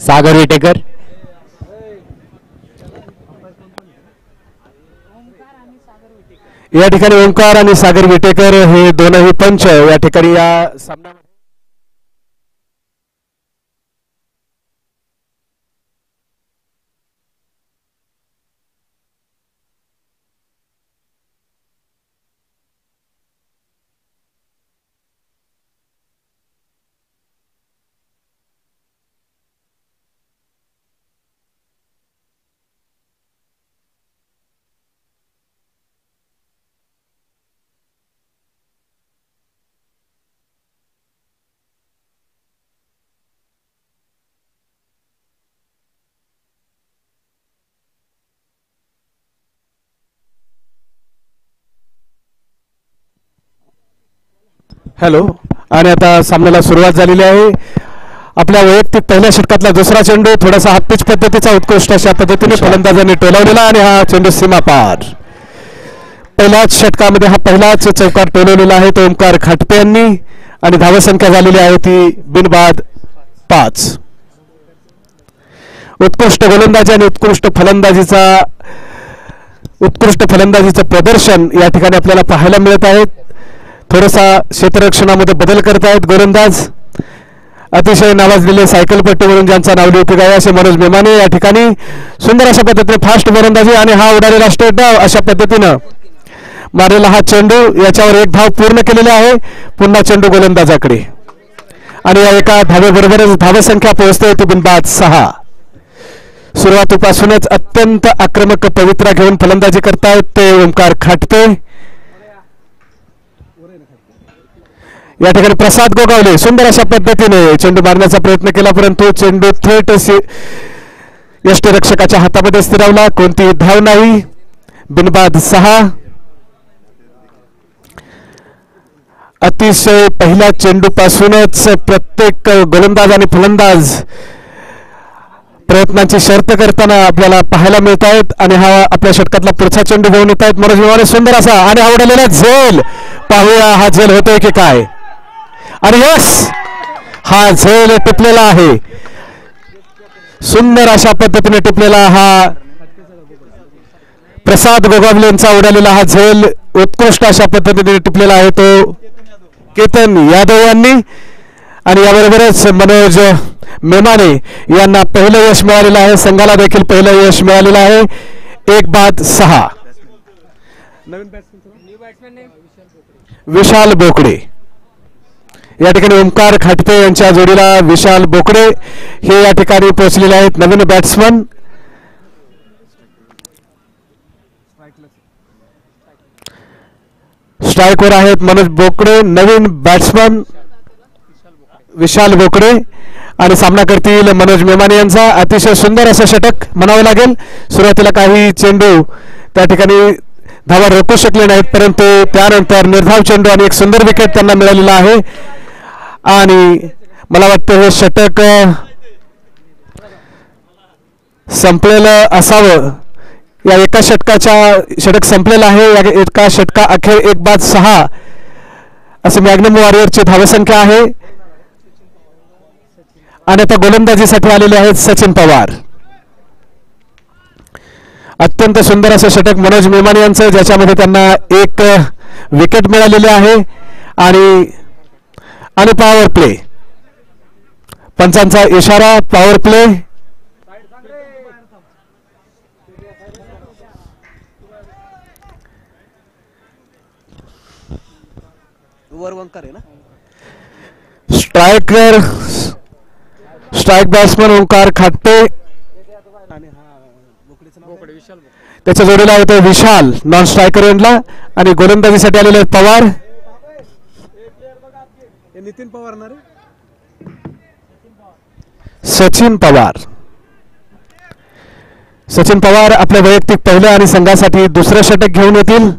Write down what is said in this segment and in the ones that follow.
सागर विटेकर, या ठिकाणी ओंकार आणि सागर विटेकर हे दोनही पंच या ठिकाणी या सामन्यामध्ये हॅलो आणि आता सामन्याला सुरुवात झालेली आहे. आपल्या वैयक्तिक पहिल्या षटकातला दुसरा चेंडू थोडासा हातपिच पद्धतीचा उत्कृष्ट अशा पद्धतीने फलंदाजांनी टोलवलेला आणि हा चेंडू सीमा पार. पहिल्याच षटकामध्ये हा पहिलाच चौकार टोलवलेला आहे तो ओंकार खाटपे यांनी आणि धावसंख्या झालेली आहे ती बिनबाद 5. उत्कृष्ट गोलंदाजी आणि उत्कृष्ट फलंदाजीचं प्रदर्शन या ठिकाणी आपल्याला पाहायला मिळत आहे. थोडासा क्षेत्ररक्षणामध्ये बदल करतायत गोलंदाज. अतिशय नावाजलेले सायकलपट्टी म्हणून ज्यांचा नावलौकिक आहे असे मनोज मेमाने या ठिकाणी सुंदर अशा पद्धतीने फास्ट गोलंदाजी आणि हा उडालेला स्ट्रेट डाव अशा पद्धतीनं मारलेला हा चेंडू याच्यावर एक धाव पूर्ण केलेला आहे. पुन्हा चेंडू गोलंदाजाकडे आणि या एका धावेबरोबरच धावसंख्या पोहोचते ती बिनबाद 6. सुरुवातीपासूनच अत्यंत आक्रमक पवित्रा घेऊन फलंदाजी करतायत ते ओंकार खाटपे. या ठिकाणी प्रसाद गोगावले सुंदर अशा पद्धतीने चेंडू मारण्याचा प्रयत्न केला परंतु चेंडू थेट यष्टीरक्षकाच्या हातामध्ये स्थिरावला. कोणतीही धाव नाही. बिनबाद 6. अतिशय पहिल्या चेंडूपासूनच प्रत्येक गोलंदाज आणि फलंदाज प्रयत्नांची शर्त करताना आपल्याला पाहायला मिळत आहेत आणि हा आपल्या षटकातला पुढचा चेंडू घेऊन येत आहेत मनोज मेमाने. सुंदर असा आणि हा उडालेला झेल. पाहूया हा झेल होतोय की काय. आणि यस हा झेल टिपलेला आहे. सुंदर अशा पद्धतीने टिपलेला हा प्रसाद गोगावलेंचा उडालेला हा झेल उत्कृष्ट अशा पद्धतीने टिपलेला आहे तो केतन यादव यांनी. आणि याबरोबरच मनोज मेमाने यांना पहिलं यश मिळालेलं आहे. संघाला देखील पहिलं यश मिळालेलं आहे. 1-6. विशाल बोकडे या ठिकाणी ओंकार खाटपे यांच्या जोडीला विशाल बोकडे हे या ठिकाणी पोहोचलेले आहेत नवीन बॅट्समन. स्ट्राईकवर आहेत मनोज बोकडे नवीन बॅट्समन विशाल बोकडे आणि सामना करतील मनोज मेमाने यांचा. अतिशय सुंदर असं षटक म्हणावं लागेल. सुरुवातीला काही चेंडू त्या ठिकाणी धावा रोखू शकले नाहीत परंतु त्यानंतर निर्धाव चेंडू आणि एक सुंदर विकेट त्यांना मिळालेला आहे. आणि मला वाटतं हे षटक संपलेलं असावं. या एका षटक संपलेलं आहे. या एका षटका अखेर 1-6 असे मॅग्नम वॉरियरची धावसंख्या आहे. आणि आता गोलंदाजीसाठी आलेले आहेत सचिन पवार. अत्यंत सुंदर असं षटक मनोज मेमाने यांचं ज्याच्यामध्ये त्यांना एक विकेट मिळालेली आहे. आणि पॉवर प्ले पंचांचा इशारा power play. Strike batsman Omkar Khatpe त्याच्या जोडीला होते विशाल नॉन स्ट्रायकर एंडला आणि गोलंदाजीसाठी आलेले पवार नितीन पवार सचिन पवार आपल्या वैयक्तिक पहिल्या आणि संघासाठी दुसरं षटक घेऊन येतील.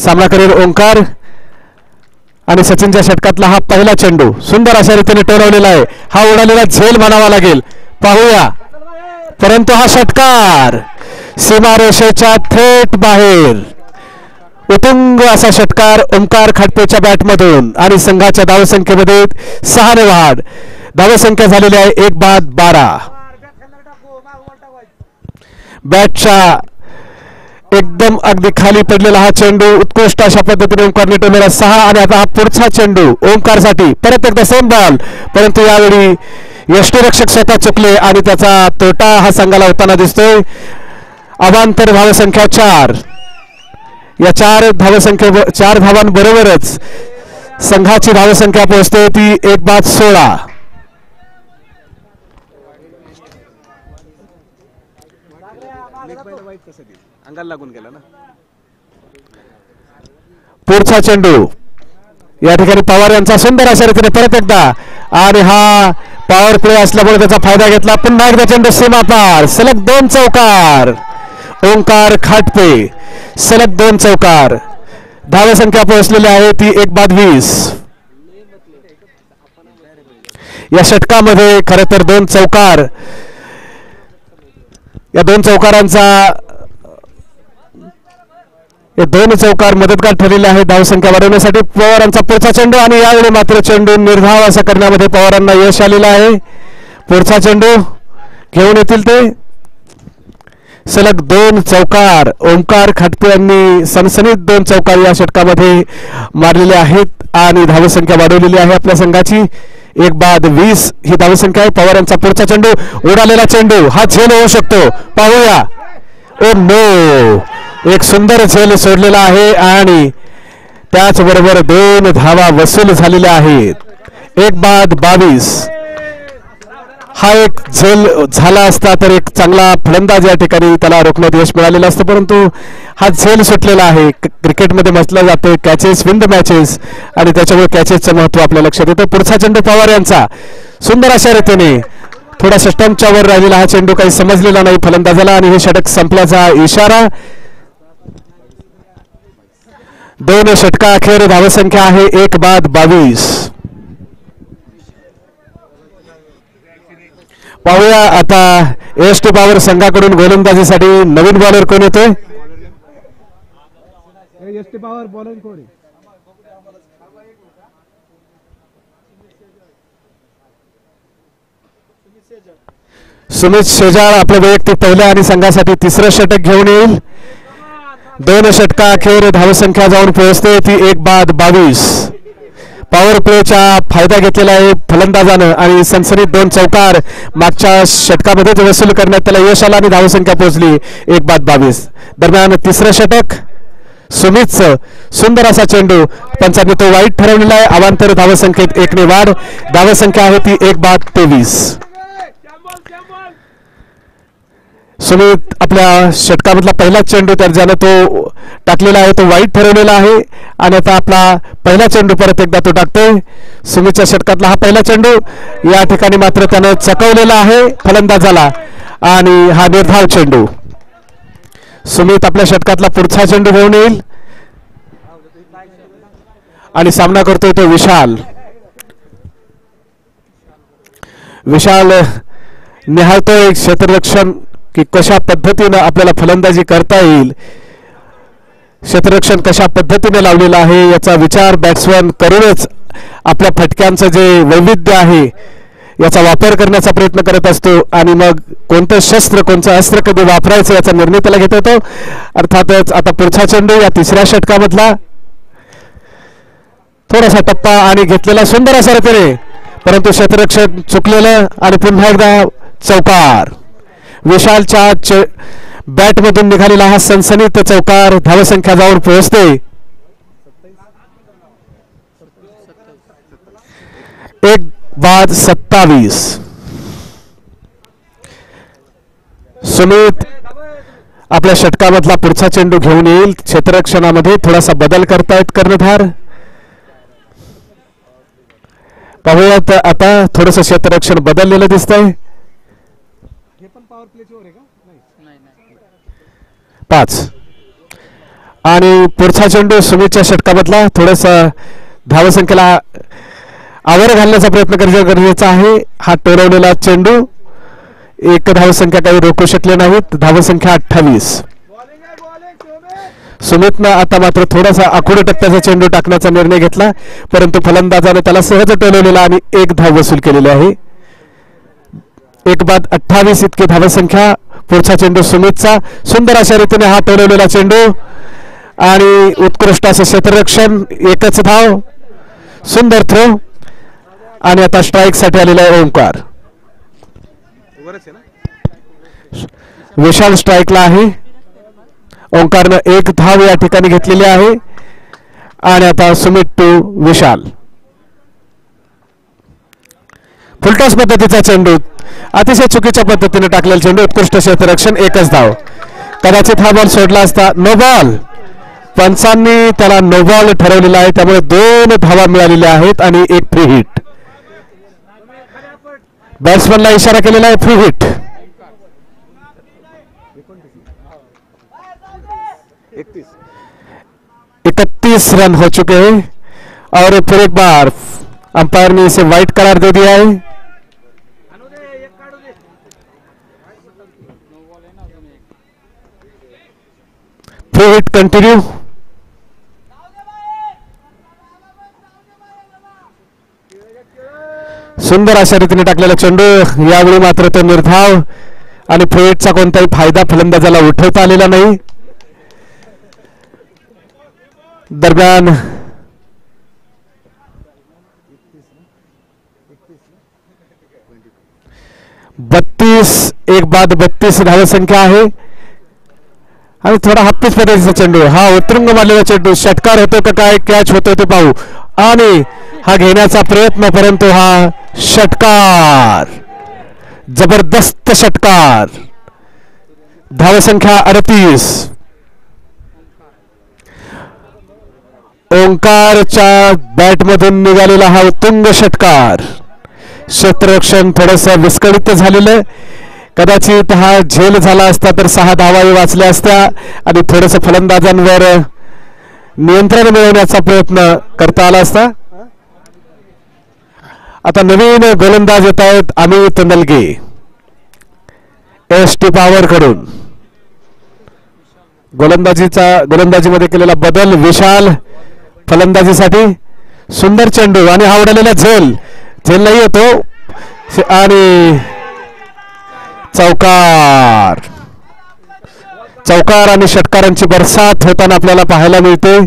सामना करेल ओंकार आणि सचिनच्या षटकातला हा पहिला चेंडू सुंदर अशा रीतीने टोलवलेला आहे. हा उडालेला झेल म्हणावा लागेल. पाहूया परंतु हा षटकार सीमारेषेच्या थेट बाहेर. उत्तुंग असा षटकार ओंकार खाटपेच्या बॅटमधून आणि संघाच्या धावसंख्येमध्ये 6 ने वाढ. धावसंख्या झालेली आहे 1-12. बॅटच्या एकदम अगदी खाली पडलेला हा चेंडू उत्कृष्ट अशा पद्धतीने ओंकारने टोललेला 6. आणि आता हा पुढचा चेंडू ओंकारसाठी परत एकदा सेम बॉल, परंतु यावेळी यष्टीरक्षक स्वतः चुकले आणि त्याचा तोटा हा संघाला होताना दिसतोय. अवांतर धावसंख्या 4. या 4 धावांबरोबरच संघाची धावसंख्या पोहोचते ती 1-16. अंगाला लागून गेला ना. पुढचा चेंडू या ठिकाणी पवार यांचा सुंदर अशा रीतीने परत एकदा, आणि हा पॉवर प्ले असल्यामुळे त्याचा फायदा घेतला. पुन्हा एकदा चेंडू सीमा पार. सलग 2 चौकार. ओंकार खाटपे सलग 2 चौकार. धावसंख्या पोहोचलेली आहे ती 1-20. या षटकामध्ये खरं तर 2 चौकार, या 2 चौकारांचा 2 चौकार मदतगार ठरलेले आहेत धावसंख्या वाढवण्यासाठी. पवारांचा पुढचा चेंडू, आणि यावेळी मात्र चेंडू निर्धाव असा करण्यामध्ये पवारांना यश आलेलं आहे. पुढचा चेंडू घेऊन येतील ते. सलग 2 चौकार ओंकार खाटपे यांनी सनसनीत 2 चौकार या षटकामध्ये मारलेले आहेत आणि धावसंख्या वाढवलेली आहे आपल्या संघाची. 1-20 ही धावसंख्या आहे. पवार यांचा पुढचा चेंडू, उडालेला चेंडू, हा झेल होऊ शकतो, पाहूया. ओ नो, एक सुंदर झेल सोडलेला आहे आणि त्याचबरोबर 2 धावा वसूल झालेल्या आहेत. 1-22. हा एक झेल झाला असता तर एक चांगला फलंदाज या ठिकाणी त्याला रोखण्यात यश मिळालेलं असतं, परंतु हा झेल सुटलेला आहे. क्रिकेटमध्ये म्हटलं जातं कॅचेस विन द मॅचेस, आणि त्याच्यामुळे कॅचेसचं महत्त्व आपल्या लक्षात येतं. पुढचा चेंडू पवार यांचा सुंदर अशा रीतीने, थोडासा स्टंपच्या वर राहिलेला हा चेंडू काही समजलेला नाही फलंदाजाला, आणि हे षटक संपल्याचा इशारा. 2 षटका अखेर धावसंख्या आहे 1-22. पाहूया आता एसटी पॉवर संघाकडून गोलंदाजीसाठी नवीन बॉलर कोण येतोय. एसटी पॉवर बॉलर कोण? सुमित शेजाळ आपलं वैयक्तिक पहिलं आणि संघासाठी 3रं षटक घेऊन येईल. 2 षटका अखेर धावसंख्या जाऊन पोहोचते ती 1-22. पॉवर प्लेचा फायदा घेतलेला आहे फलंदाजानं आणि सनसनीत 2 चौकार मागच्या षटकामध्ये वसूल करण्यात त्याला यश आलं आणि धावसंख्या पोहोचली 1-22. दरम्यान 3रं षटक सुमितचं सुंदर असा चेंडू, पंचांनी तो वाईट ठरवलेला आहे. अवांतर धावसंख्येत 1 ने वाढ. धावसंख्या आहे ती 1-23. सुमित आपल्या षटकामधला पहिला चेंडू तर ज्यानं तो टाकलेला आहे तो वाईट ठरवलेला आहे, आणि आता आपला पहिला चेंडू परत एकदा तो टाकतोय. सुमितच्या षटकातला हा पहिला चेंडू या ठिकाणी मात्र त्यानं चकवलेला आहे फलंदाजाला, आणि हा निर्धाव चेंडू. सुमित आपल्या षटकातला पुढचा चेंडू घेऊन येईल आणि सामना करतोय तो विशाल. विशाल निहाळतोय क्षेत्ररक्षण की कशा पद्धतीने आपल्याला फलंदाजी करता येईल, क्षेत्ररक्षण कशा पद्धतीने लावलेलं आहे याचा विचार बॅट्समॅन करूनच आपल्या फटक्यांचं जे वैविध्य आहे याचा वापर करण्याचा प्रयत्न करत असतो, आणि मग कोणतं शस्त्र कोणतं अस्त्र कधी वापरायचं याचा निर्णय त्याला घेता येतो. अर्थातच आता पुढचा चेंडू या 3ऱ्या षटकामधला थोडासा टप्पा आणि घेतलेला सुंदर असा रीतीने, परंतु क्षेत्ररक्षण चुकलेलं आणि पुन्हा एकदा चौकार. विशालच्या बॅटमधून निघालेला हा सनसनीत चौकार. धावसंख्या जाऊन पोहोचते 1-27. सुमित आपल्या षटकामधला पुढचा चेंडू घेऊन येईल. क्षेत्ररक्षणामध्ये थोडासा बदल करतायत कर्णधार. पाहूयात आता थोडस क्षेत्ररक्षण बदललेलं दिसतंय. 5 आणि पुढचा चेंडू सुमितच्या षटकामधला थोडसा धावसंख्येला आवर घालण्याचा प्रयत्न गरजेचा आहे. हा टोलवलेला चेंडू, 1 धावसंख्या काही रोखू शकले नाहीत. धावसंख्या 28. सुमितनं आता मात्र थोडासा आखुड टप्प्याचा चेंडू टाकण्याचा निर्णय घेतला, परंतु फलंदाजाने त्याला सहज टोलवलेला आणि एक धाव वसूल केलेली आहे. 1 बाद 28 इतकी धावसंख्या. पुढचा चेंडू सुमितचा. सुंदर अशा रीतीने हा टोलवलेला चेंडू आणि उत्कृष्ट असं क्षेत्ररक्षण. एकच धाव. सुंदर थ्रो आणि आता स्ट्राईक साठी आलेला आहे ओंकार. विशाल स्ट्राईकला आहे. ओंकारनं 1 धाव या ठिकाणी घेतलेली आहे आणि आता सुमित टू विशाल. फुलटॉस पद्धतीचा चेंडू. अतिशय चुकीच्या पद्धतीने टाकलेला चेंडू. उत्कृष्ट क्षेत्ररक्षण. एकच धाव. कदाचित हा बॉल सोडला असता. No ball. पंचांनी त्याला नो बॉल ठरवलेला आहे, त्यामुळे 2 धावा मिळालेल्या आहेत आणि 1 फ्री हिट. बॅट्समनला इशारा केलेला आहे फ्री हिट. 31 रन हो चुके हैं और फिर एक बार अंपायर ने इसे वाइट करार दे दिया है. Free hit continue. सुंदर अशा रीतीने टाकलेला चेंडू. यावेळी मात्र तो निर्धाव आणि फ्री हिटचा कोणताही फायदा फलंदाजाला उठवता आलेला नाही. दरम्यान 1 बाद 32 धावसंख्या आहे आणि थोडा हप्पीस पद्धतीचा चेंडू. हा उतरुंग मारलेला चेंडू. षटकार होतो का काय, कॅच होतो ते पाहू. आणि हा घेण्याचा प्रयत्न, परंतु हा षटकार. जबरदस्त षटकार. धावसंख्या 38. ओंकारच्या बॅटमधून निघालेला हा उत्तुंग षटकार. क्षेत्ररक्षण थोडंसं विस्कळीत झालेलं. कदाचित हा झेल झाला असता तर 6 धावाही वाचल्या असत्या आणि थोडंसं फलंदाजांवर नियंत्रण मिळवण्याचा प्रयत्न करता आला असता. आता नवीन गोलंदाज येत आहेत अमित नलगे एसटी पॉवर कडून. गोलंदाजीमध्ये केलेला बदल. विशाल फलंदाजीसाठी. सुंदर चेंडू आणि हा उडालेला झेल. झेल नाही होतो आणि चौकार. चौकार आणि षटकारांची बरसात होताना आपल्याला पाहायला मिळते.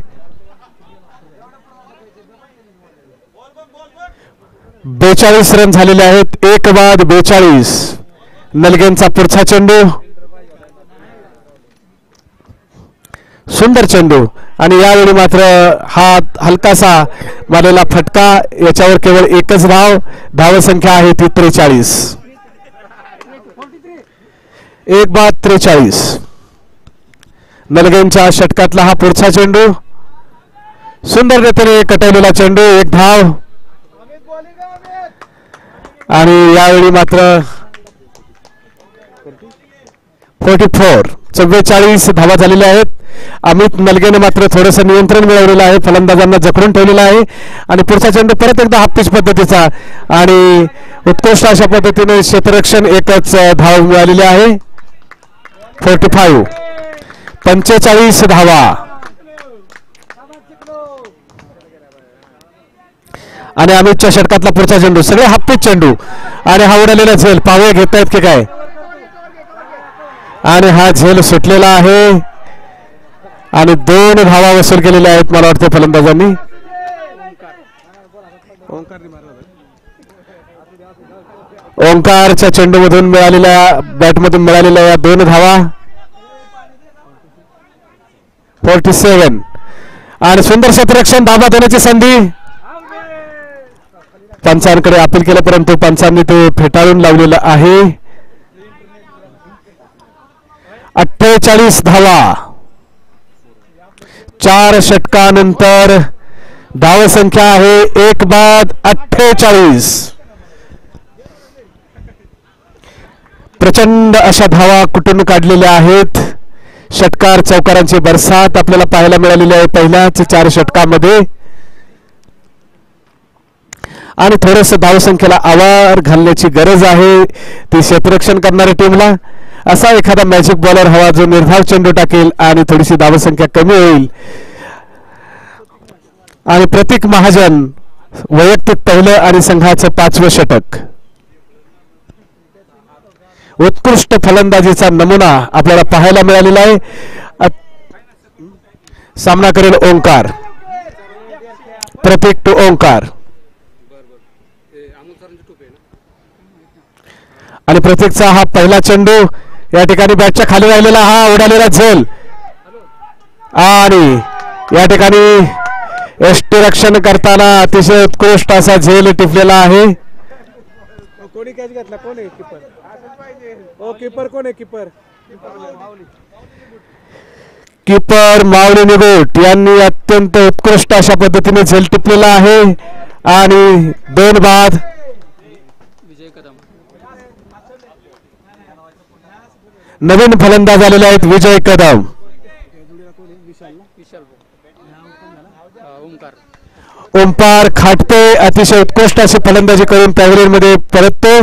42 रन झालेले आहेत. 1 बाद 42. नलगेंचा पुढचा चेंडू. सुंदर चेंडू आणि यावेळी मात्र हा हलकासा मारलेला फटका. याच्यावर केवळ एकच धाव. धावसंख्या आहे ती 43. 1 बाद 43. नलगेंच्या षटकातला हा पुढचा चेंडू. सुंदर रीतीने कटवलेला चेंडू. 1 धाव आणि यावेळी मात्र 44 धावा झालेल्या आहेत. अमित नलगेने मात्र थोडंसं नियंत्रण मिळवलेलं आहे. फलंदाजांना जखडून ठेवलेलं आहे आणि पुढचा चेंडू परत एकदा हाफ पद्धतीचा आणि उत्कृष्ट अशा पद्धतीने क्षेत्ररक्षण. एकच धाव मिळालेली आहे. 45 धावा आणि अमितच्या षटकातला पुढचा चेंडू. सगळे हाफ चेंडू आणि हा उडालेला झेल. पावे घेत आहेत की काय आणि हा झेल सुटलेला आहे आणि 2 धावा वसूल केलेल्या आहेत मला वाटतं फलंदाजांनी. ओंकारच्या चेंडूमधून मिळालेल्या बॅटमधून मिळालेल्या या 2 धावा. 47 आणि सुंदर क्षेत्ररक्षण. धावा देण्याची संधी. पंचांकडे अपील केलं परंतु पंचांनी ते फेटाळून लावलेलं आहे. 48 धावा 4 षटकानंतर. धावसंख्या आहे 1 बाद 48. प्रचंड अशा धावा कुठून काढलेल्या आहेत. षटकार चौकारांची बरसात आपल्याला पाहायला मिळालेली आहे पहिल्याच 4 षटकामध्ये आणि थोडंसं धावसंख्येला आवार घालण्याची गरज आहे ती क्षेत्ररक्षण करणाऱ्या टीमला. असा एखादा मॅजिक बॉलर हवा जो निर्धाव चेंडू टाकेल आणि थोडीशी धावसंख्या कमी होईल. आणि प्रतीक महाजन वैयक्तिक पहिलं आणि संघाचं 5वं षटक. उत्कृष्ट फलंदाजीचा नमुना आपल्याला पाहायला मिळालेला आहे. सामना करेल ओंकार. प्रतीक टू ओंकार. आणि प्रतीकचा हा पहिला चेंडू या ठिकाणी बॅटच्या खाली राहिलेला हा उडालेला झेल आणि या ठिकाणी यष्टिरक्षण करताना अतिशय उत्कृष्ट असा झेल टिपलेला आहे. कोणी कॅच घेतला? कोण आहे कीपर? ओ कीपर कोण आहे? कीपर कीपर माऊली निगोट यांनी अत्यंत उत्कृष्ट अशा पद्धतीने झेल टिपलेला आहे. आणि 2 बाद. नवीन फलंदाज आलेले आहेत विजय कदम. ओंकार खाटते अतिशय उत्कृष्ट अशी फलंदाजी करून पॅव्हिलियन मध्ये परतते.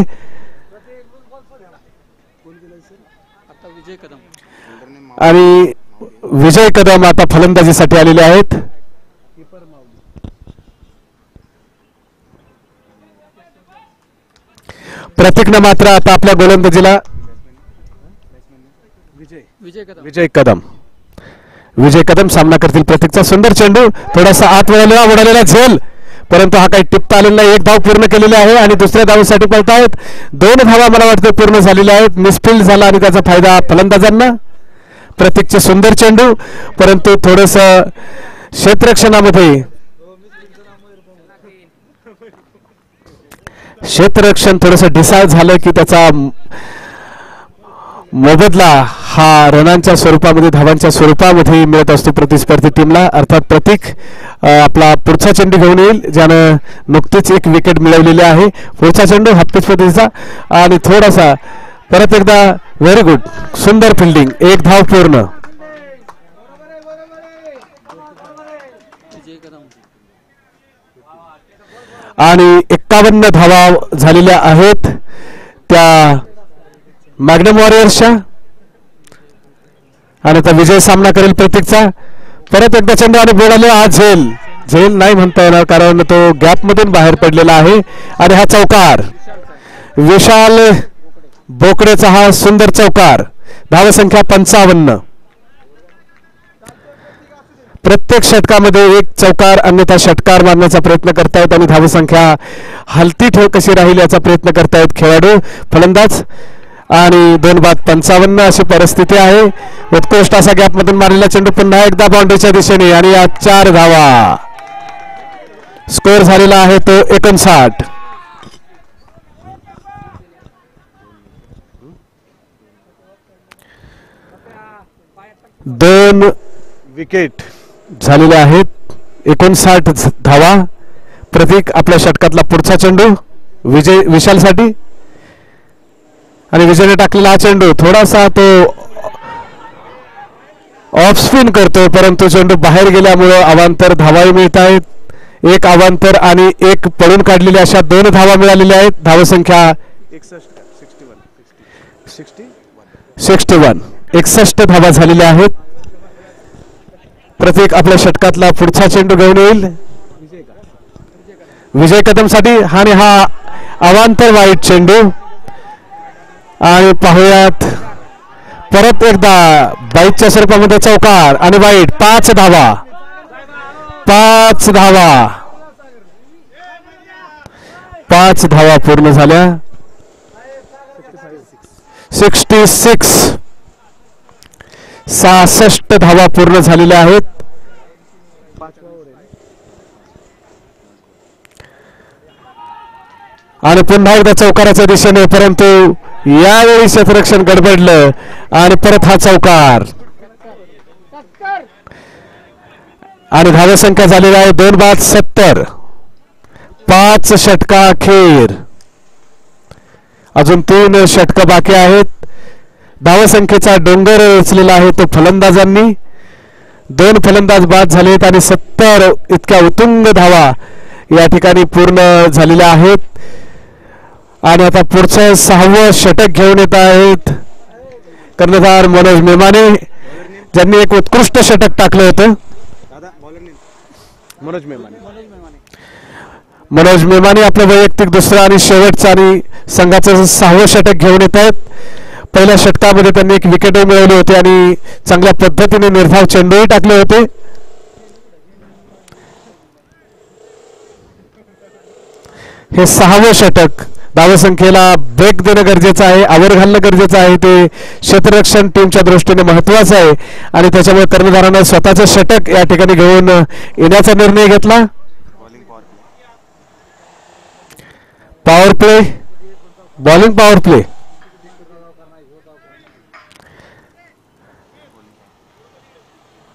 आणि विजय कदम आता फलंदाजीसाठी आलेले आहेत. प्रतीकनं मात्र आता आपल्या गोलंदाजीला विजय कदम सामना करतील. प्रतीकचा सुंदर चेंडू थोडासा आत उडालेला झेल परंतु हा काही टिपता आलेला नाही. 1 धाव पूर्ण केलेली आहे आणि दुसऱ्या धावेसाठी पळतायत. 2 धावा मला वाटतं पूर्ण झालेल्या आहेत. मिसफिल्ड झाला आणि त्याचा फायदा फलंदाजांना. प्रतीकचे सुंदर चेंडू परंतु थोडस क्षेत्ररक्षण थोडस डिसाईड झालं की त्याचा मोबदला हा रनांच्या स्वरूपामध्ये धावांच्या स्वरूपामध्ये मिळत असतो प्रतिस्पर्धी टीमला. अर्थात प्रतीक आपला पुढचा चेंडू घेऊन येईल ज्यानं नुकतीच 1 विकेट मिळवलेली आहे. पुढचा चेंडू हाफपिच पद्धतीचा आणि थोडासा परत एकदा व्हेरी गुड सुंदर फिल्डिंग. 1 धाव पूर्ण. आणि 51 धावा झालेल्या आहेत त्या मॅग्नम वॉरियर्सच्या. आणि आता विजय सामना करेल प्रतीकचा. परत एकदा चेंडू आणि बोलाले हा झेल नाही म्हणता येणार कारण तो गॅप मधून बाहेर पडलेला आहे. आणि हा चौकार विशाल बोकडेचा हा सुंदर चौकार. धावसंख्या 55. प्रत्येक षटकामध्ये 1 चौकार अन्यथा षटकार मारण्याचा प्रयत्न करतायत आणि धावसंख्या हलती ठेव कशी राहील याचा प्रयत्न करतायत खेळाडू फलंदाज. आणि 2 बाद 55 अशी परिस्थिती आहे. उत्कृष्ट असा गॅप मधून मारलेला चेंडू पुन्हा एकदा बाउंड्रीच्या दिशेने आणि या 4 धावा. स्कोर झालेला आहे तो 59. 2 विकेट झालेले आहेत. 59 धावा. प्रतीक आपल्या षटकातला पुढचा चेंडू विशालसाठी आणि विजयने टाकलेला हा चेंडू थोडासा तो ऑफ स्पिन करतो परंतु चेंडू बाहेर गेल्यामुळे अवांतर धावाही मिळत आहेत. 1 अवांतर आणि 1 पळून काढलेली अशा 2 धावा मिळालेल्या आहेत. धावसंख्या 61 धावा झालेल्या आहेत. प्रतीक आपल्या षटकातला पुढचा चेंडू घेऊन येईल विजय कदम साठी. आणि हा अवांतर वाईट चेंडू. आणि पाहूयात परत एकदा बाईटच्या स्वरूपामध्ये चौकार आणि वाईट. 5 धावा 5 धावा पूर्ण झाल्या. 66 धावा पूर्ण झालेल्या आहेत. आणि पुन्हा एकदा चौकाराच्या दिशेने परंतु यावेळी क्षेत्ररक्षण गडबडलं आणि परत हा चौकार. आणि धावसंख्या झालेली आहे 2 बाद 70. 5 षटका अखेर. अजून 3 षटक बाकी आहेत. धावसंख्येचा डोंगर रचलेला आहे तो फलंदाजांनी. 2 फलंदाज बाद झालेत आणि 70 इतक्या उत्तुंग धावा या ठिकाणी पूर्ण झालेल्या आहेत. आणि आता पुढचं 6वं षटक घेऊन येत आहेत कर्णधार मनोज मेमाने ज्यांनी एक उत्कृष्ट षटक टाकलं होतं. मनोज मेमाने आपलं वैयक्तिक दुसरं आणि शेवटचं आणि संघाचं 6वं षटक घेऊन येत आहेत. पहिल्या षटकामध्ये त्यांनी एक विकेटही मिळवली होती आणि चांगल्या पद्धतीने निर्धाव चेंडूही टाकले होते. हे 6वं षटक. धावसंख्येला ब्रेक देणं गरजेचं आहे, आवर घालणं गरजेचं आहे. ते क्षेत्ररक्षण टीमच्या दृष्टीने महत्वाचं आहे आणि त्याच्यामुळे कर्णधारानं स्वतःचं षटक या ठिकाणी घेऊन येण्याचा निर्णय घेतला. Power play, bowling power play.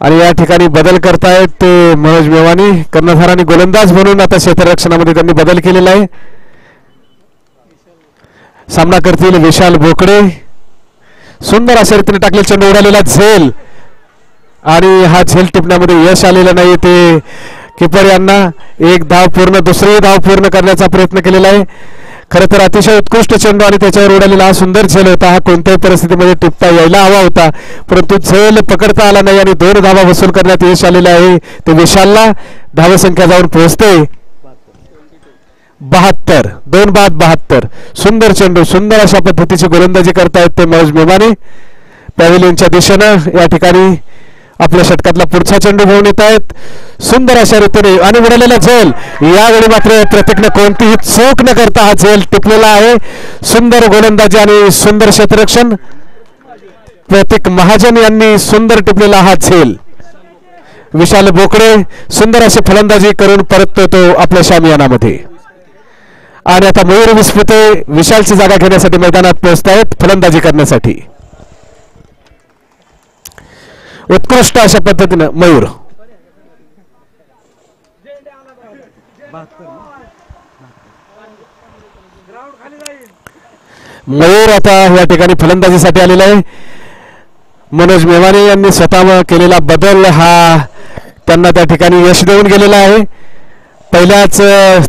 आणि या ठिकाणी बदल करतायत ते मनोज मेवानी. कर्णधार आणि गोलंदाज म्हणून आता क्षेत्ररक्षणामध्ये त्यांनी बदल केलेला आहे. सामना करतील विशाल बोकडे. सुंदर अशा रीतीने टाकले चेंडू, उडालेला झेल आणि हा झेल टिपण्यामध्ये यश आलेलं नाही. ते किपर यांना एक धाव पूर्ण, दुसरी धाव पूर्ण करण्याचा प्रयत्न केलेला आहे. खरं तर अतिशय उत्कृष्ट चेंडू आणि त्याच्यावर उडालेला हा सुंदर झेल होता. हा कोणत्याही परिस्थितीमध्ये टिपता यायला हवा होता, परंतु झेल पकडता आला नाही आणि 2 धावा वसूल करण्यात यश आलेले आहे. ते विशालला धावसंख्या जाऊन पोहोचते 72. 2 बाद 72. सुंदर चेंडू, सुंदर अशा पद्धतीची गोलंदाजी करतायत ते मनोज मेमाने. पॅव्हिलियनच्या दिशेनं या ठिकाणी आपल्या षटकातला पुढचा चेंडू घेऊन येत आहेत. सुंदर अशा रीतीने आणि उडलेला झेल. यावेळी मात्र प्रत्येकने कोणतीही चूक न करता हा झेल टिपलेला आहे. सुंदर गोलंदाजी आणि सुंदर क्षेत्ररक्षण. प्रतीक महाजन यांनी सुंदर टिपलेला हा झेल. विशाल बोकडे सुंदर अशी फलंदाजी करून परततो तो आपल्या शामियानामध्ये. आणि आता मयूर विस्फुते विशालची जागा घेण्यासाठी मैदानात पोहोचतायत फलंदाजी करण्यासाठी. उत्कृष्ट अशा पद्धतीनं मयूर. मयूर आता या ठिकाणी फलंदाजीसाठी आलेला आहे. मनोज मेवाने यांनी स्वतः केलेला बदल हा त्यांना त्या ठिकाणी यश देऊन गेलेला आहे. पहिल्याच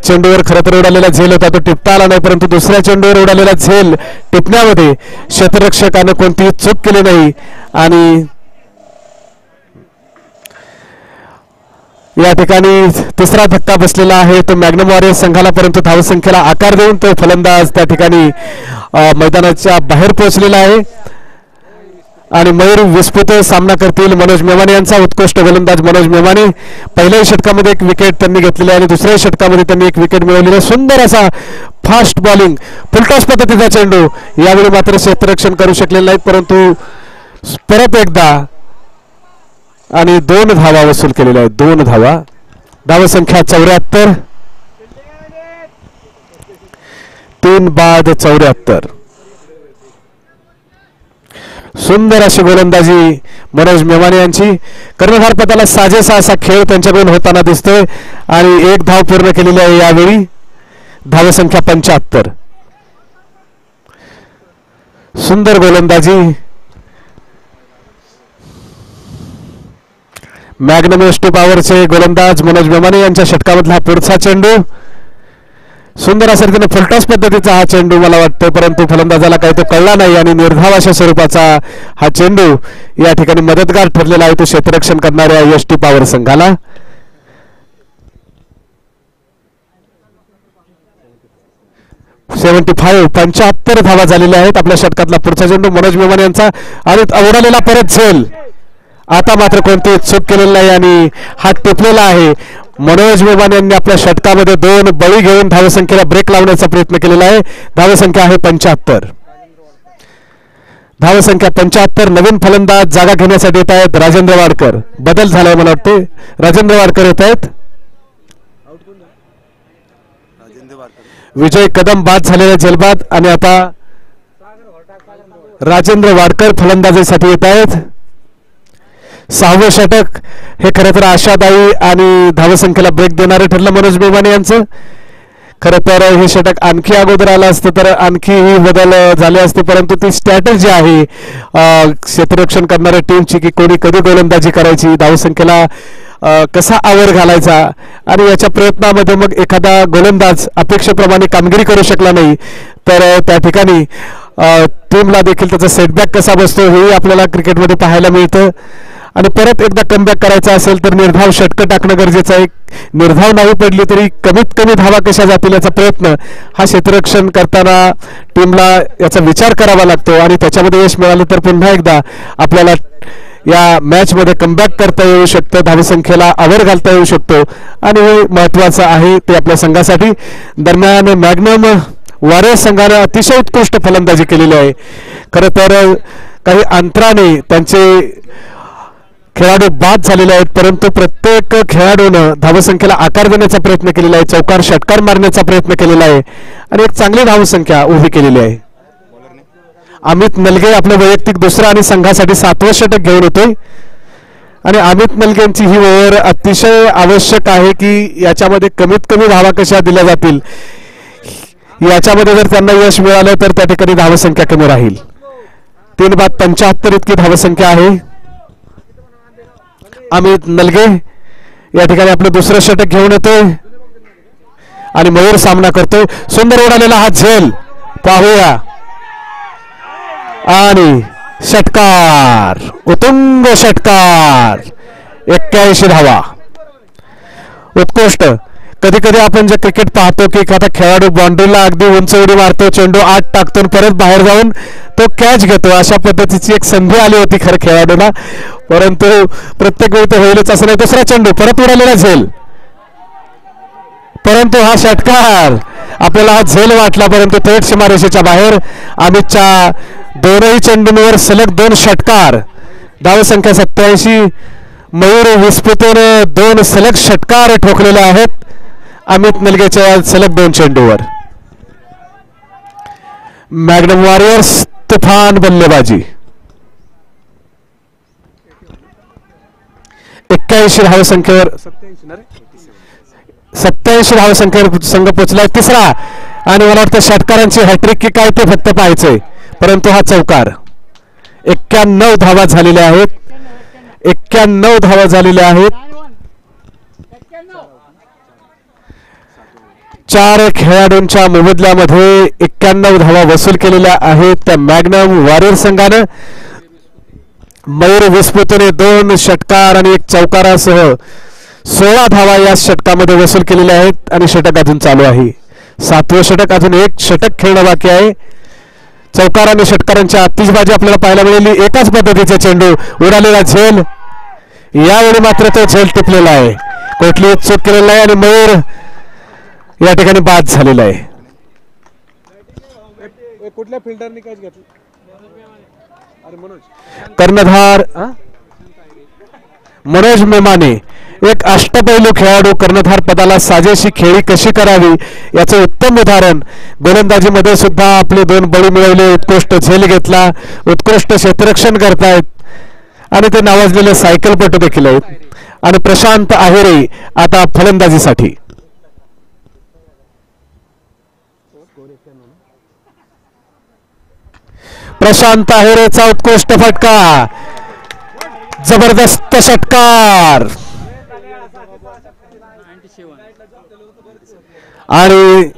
चेंडूवर खरं तर उडालेला झेल होता, तो टिपता आला नाही, परंतु दुसऱ्या चेंडूवर उडालेला झेल टिपण्यामध्ये क्षेत्ररक्षकानं कोणतीही चूक केली नाही आणि या ठिकाणी तिसरा धक्का बसलेला आहे तो मॅग्नम वॉरियर्स संघाला, परंतु धावसंख्येला आकार देऊन तो फलंदाज त्या ठिकाणी मैदानाच्या बाहेर पोहोचलेला आहे. आणि मयूर विस्फुते सामना करतील मनोज मेवाने यांचा. उत्कृष्ट गोलंदाज मनोज मेवाने. पहिल्याही षटकामध्ये एक विकेट त्यांनी घेतलेली आहे आणि दुसऱ्या षटकामध्ये त्यांनी एक विकेट मिळवलेली. सुंदर असा फास्ट बॉलिंग, फुलटॉस पद्धतीचा चेंडू. यावेळी मात्र क्षेत्ररक्षण करू शकलेले नाहीत, परंतु परत एकदा आणि 2 धावा वसूल केलेल्या आहेत. 2 धावा. धावसंख्या 74. 3 बाद 74. सुंदर अशी गोलंदाजी मनोज मेवाने यांची. कर्णधार पदाला साजेसा असा खेळ त्यांच्याकडून होताना दिसतोय आणि 1 धाव पूर्ण केलेली आहे यावेळी. धावसंख्या 75. सुंदर गोलंदाजी. मॅग्नम एसटी पॉवरचे गोलंदाज मनोज मेवाने यांच्या षटकामधला पुढचा चेंडू. सुंदर अशा रीतीने फुलटॉस पद्धतीचा हा चेंडू मला वाटतं, परंतु फलंदाजाला काही तो कळला नाही आणि निर्धाव अशा स्वरूपाचा हा चेंडू या ठिकाणी मदतगार ठरलेला आहे तो क्षेत्ररक्षण करणाऱ्या एसटी पॉवर संघाला. .75 75 धावा झालेल्या आहेत. आपल्या षटकातला पुढचा चेंडू मनोज मेवाने यांचा आणि उडालेला परत झेल. आता मात्र कोणतीही चूक केलेली नाही आणि हा टिपलेला आहे. मनोज मेवाने यांनी आपल्या षटकामध्ये 2 बळी घेऊन धावसंख्येला ब्रेक लावण्याचा प्रयत्न केलेला आहे. धावसंख्या आहे 75. धावसंख्या 75. नवीन फलंदाज जागा घेण्यासाठी येत आहेत राजेंद्र वाडकर. बदल झालाय मला वाटते. राजेंद्र वाडकर येत आहेत. विजय कदम बाद झालेला झेलबाद आणि आता राजेंद्र वाडकर फलंदाजीसाठी येत आहेत. 6वं षटक हे खरं तर आशादायी आणि धावसंख्येला ब्रेक देणारे ठरलं मनोज मेवाने यांचं. खरं तर हे षटक आणखी अगोदर आलं असतं तर आणखीही बदल झाले असते, परंतु ती स्ट्रॅटेजी आहे क्षेत्ररक्षण करणाऱ्या टीमची की कोणी कधी गोलंदाजी करायची, धावसंख्येला कसा आवर घालायचा आणि याच्या प्रयत्नामध्ये मग एखादा गोलंदाज अपेक्षेप्रमाणे कामगिरी करू शकला नाही तर त्या ठिकाणी टीमला देखील त्याचा सेटबॅक कसा बसतो हेही आपल्याला क्रिकेटमध्ये पाहायला मिळतं. आणि परत एकदा कमबॅक करायचा असेल तर निर्धाव षटकं टाकणं गरजेचं आहे. निर्धाव नाही पडली तरी कमीत कमी धावा कशा जातील याचा प्रयत्न हा क्षेत्ररक्षण करताना टीमला याचा विचार करावा लागतो. आणि त्याच्यामध्ये यश मिळालं तर पुन्हा एकदा आपल्याला या मॅचमध्ये कमबॅक करता येऊ शकतं, धावसंख्येला आवर घालता येऊ शकतो आणि हे महत्त्वाचं आहे ते आपल्या संघासाठी. दरम्यान मॅग्नम वॉरियर्स संघानं अतिशय उत्कृष्ट फलंदाजी केलेली आहे. खरं तर काही अंतराने त्यांचे खेळाडू बाद झालेले आहेत, परंतु प्रत्येक खेळाडूनं धावसंख्येला आकार देण्याचा प्रयत्न केलेला आहे, चौकार षटकार मारण्याचा प्रयत्न केलेला आहे आणि एक चांगली धावसंख्या उभी केलेली आहे. अमित नलगे आपलं वैयक्तिक दुसरं आणि संघासाठी 7वं षटक घेऊन येतोय आणि अमित नलगेंची ही ओव्हर अतिशय आवश्यक आहे की याच्यामध्ये कमीत कमी धावा कशा दिल्या जातील. याच्यामध्ये जर त्यांना यश मिळालं तर त्या ठिकाणी धावसंख्या कमी राहील. 3 बाद 75 इतकी धावसंख्या आहे. अमित नलगे या ठिकाणी आपलं दुसरं षटक घेऊन येतोय आणि मयूर सामना करतोय. सुंदर उडालेला हा झेल पाहूया आणि षटकार, उत्तुंग षटकार, 81 धावा, उत्कृष्ट. कधी कधी आपण जे क्रिकेट पाहतो की एखादा खेळाडू बाउंड्रीला अगदी उंच उडी मारतो, चेंडू आत टाकतो परत बाहेर जाऊन तो कॅच घेतो. अशा पद्धतीची एक संधी आली होती खरं खेळाडूला, परंतु प्रत्येक वेळी तो होईलच असं नाही. दुसरा चेंडू परत उडालेला झेल, परंतु हा षटकार आपल्याला हा झेल वाटला परंतु थेट सीमारेषेच्या बाहेर. अमितच्या दोनही चेंडूंवर सलग 2 षटकार, धावसंख्या 87. मयूर विस्फुटून 2 सलग षटकार ठोकलेले आहेत अमित नलगेच्या सलग 2 चेंडूवर. मॅग्नम वॉरियर्स तुफान बल्लेबाजी, 81 धावसंख्येवर 87 धावसंख्येवर संघ पोचलाय. तिसरा आणि मला वाटतं षटकारांची हॅट्रिक की काय ते फक्त पाहायचंय, परंतु हा चौकार. 91 धावा झालेल्या आहेत, 91 धावा झालेल्या आहेत. 4 खेळाडूंच्या मोबदल्यामध्ये 91 धावा वसूल केलेल्या आहेत त्या मॅग्नम वॉरियर्स संघानं. मयूर विस्फुटने 2 षटकार आणि 1 चौकारासह 16 धावा या षटकामध्ये वसूल केलेल्या आहेत आणि षटक अजून चालू आहे. 7वं षटक, अजून 1 षटक खेळणं बाकी आहे. चौकार आणि षटकारांची आतिषबाजी आपल्याला पाहायला मिळाली. एकाच पद्धतीचे चेंडू, उडालेला झेल, यावेळी मात्र तो झेल टिपलेला आहे, कुठलीही चूक केलेला आहे आणि मयूर या ठिकाणी बाद झालेला आहे. कुठल्या फिल्डरने कॅच घेतली? कर्णधार मनोज मेमाने, एक अष्टपैलू खेळाडू, कर्णधार पदाला साजेशी खेळी कशी करावी याचं उत्तम उदाहरण. गोलंदाजीमध्ये सुद्धा आपले 2 बळी मिळवले, उत्कृष्ट झेल घेतला, उत्कृष्ट क्षेत्ररक्षण करतायत आणि ते नावाजलेले सायकलपटू देखील आहेत. आणि प्रशांत आहेरे आता फलंदाजीसाठी. प्रशांत आहेरेचा उत्कृष्ट फटका, जबरदस्त षटकार आणि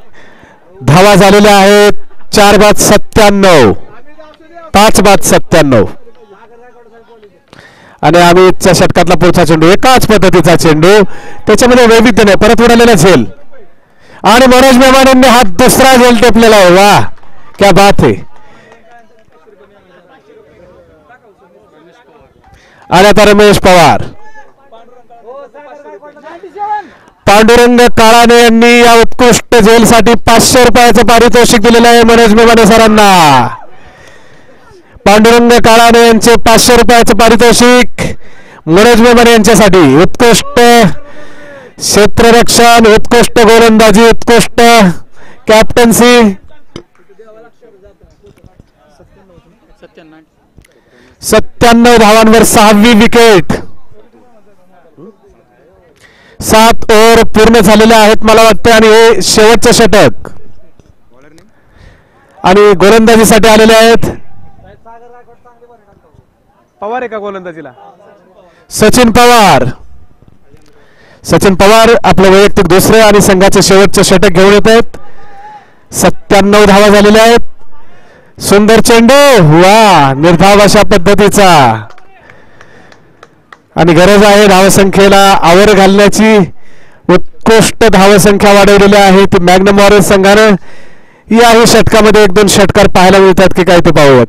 धावा झालेल्या आहेत 4 बाद 97, 5 बाद 97. आणि अमितच्या षटकातला पुढचा चेंडू, एकाच पद्धतीचा चेंडू, त्याच्यामध्ये वैविध्य नाही, परत उडालेला झेल आणि मनोज मेमानेंनी हा दुसरा झेल टेपलेला आहे. वा क्या बात है. आणि आता रमेश पवार, पांडुरंग काळाने यांनी या उत्कृष्ट झेलसाठी 500 रुपयाचं पारितोषिक दिलेलं आहे मनोज मेमाने सरांना. पांडुरंग काळाने यांचे 500 रुपयाचं पारितोषिक मनोज मेमाने यांच्यासाठी. उत्कृष्ट क्षेत्ररक्षण, उत्कृष्ट गोलंदाजी, उत्कृष्ट कॅप्टन्सी. 97 धावांवर 6वी विकेट. 7 ओव्हर पूर्ण झालेल्या आहेत मला वाटतं आणि हे शेवटचे षटक. आणि गोलंदाजीसाठी आलेले आहेत पवार आहे का गोलंदाजीला? सचिन पवार. सचिन पवार आपलं वैयक्तिक दुसरे आणि संघाचे शेवटचे षटक घेऊन येत आहेत. 97 धावा झालेल्या आहेत. सुंदर चेंडू, वा, निर्धाव अशा पद्धतीचा. आणि गरज आहे धावसंख्येला आवर घालण्याची. उत्कृष्ट धावसंख्या वाढवलेली आहे ती मॅग्नम वॉरियर्स संघानं. याही षटकामध्ये 1-2 षटकार पाहायला मिळतात की काय ते पाहूयात.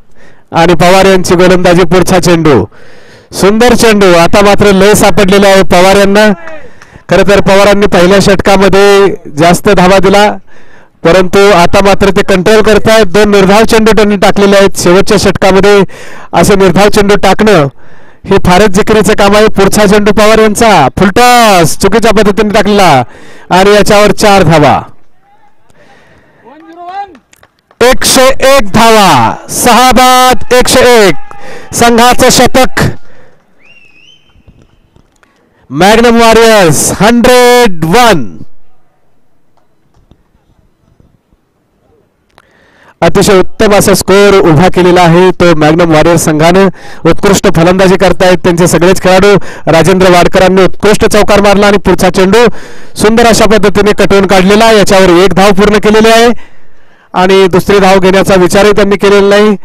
आणि पवार यांची गोलंदाजी, पुढचा चेंडू, सुंदर चेंडू. आता मात्र लय सापडलेला आहे पवार यांना. खरं तर पवारांनी पहिल्या षटकामध्ये जास्त धावा दिला, परंतु आता मात्र ते कंट्रोल करतायत. 2 निर्धाव चेंडू त्यांनी टाकलेले आहेत शेवटच्या षटकामध्ये. असे निर्धाव चेंडू टाकणं हे फारच जिकिरीचं काम आहे. पुढचा चेंडू पवार यांचा, फुलटॉस चुकीच्या पद्धतीने टाकलेला आणि याच्यावर 4 धावा. 101 धावा, 6 बाद 101. संघाचं शतक. Magnum warriors 101. अतिशय उत्तम असा स्कोअर उभा केलेला आहे तो मॅग्नम वॉरियर्स संघाने. उत्कृष्ट फलंदाजी करतायत त्यांचे सगळेच खेळाडू. राजेंद्र वाडकरांनी उत्कृष्ट चौकार मारला आणि पुढचा चेंडू सुंदर अशा पद्धतीने कटवून काढलेला. याच्यावर 1 धाव पूर्ण केलेली आहे आणि दुसरी धाव घेण्याचा विचारही त्यांनी केलेला नाही.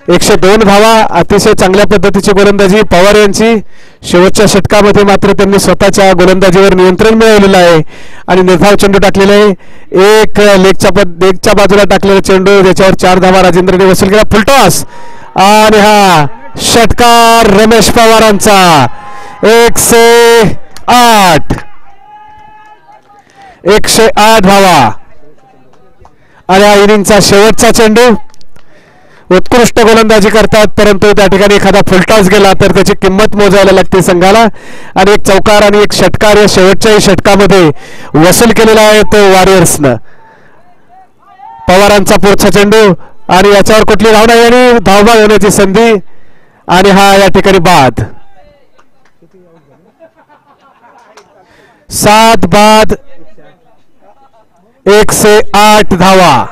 102 धावा, अतिशय चांगल्या पद्धतीची गोलंदाजी पवार यांची. शेवटच्या षटकामध्ये मात्र त्यांनी स्वतःच्या गोलंदाजीवर नियंत्रण मिळवलेलं आहे आणि निर्धाव चेंडू टाकलेला आहे. एक लेगच्या बाजूला टाकलेला चेंडू, ज्याच्यावर 4 धावा राजेंद्रने वसूल केला. फुलटॉस आणि हा षटकार रमेश पवारांचा. 108 धावा आणि हा इनिंगचा शेवटचा चेंडू. उत्कृष्ट गोलंदाजी करतात, परंतु त्या ठिकाणी एखादा फुलटॉस गेला तर त्याची किंमत मोजायला लागते संघाला. आणि 1 चौकार आणि 1 षटकार या शेवटच्याही षटकामध्ये वसूल केलेला आहे तो वॉरियर्सनं. पवारांचा पुढचा चेंडू आणि याच्यावर कुठली धाव नाही आणि धावबाद होण्याची संधी आणि हा या ठिकाणी बाद. 7 बाद 108 धावा.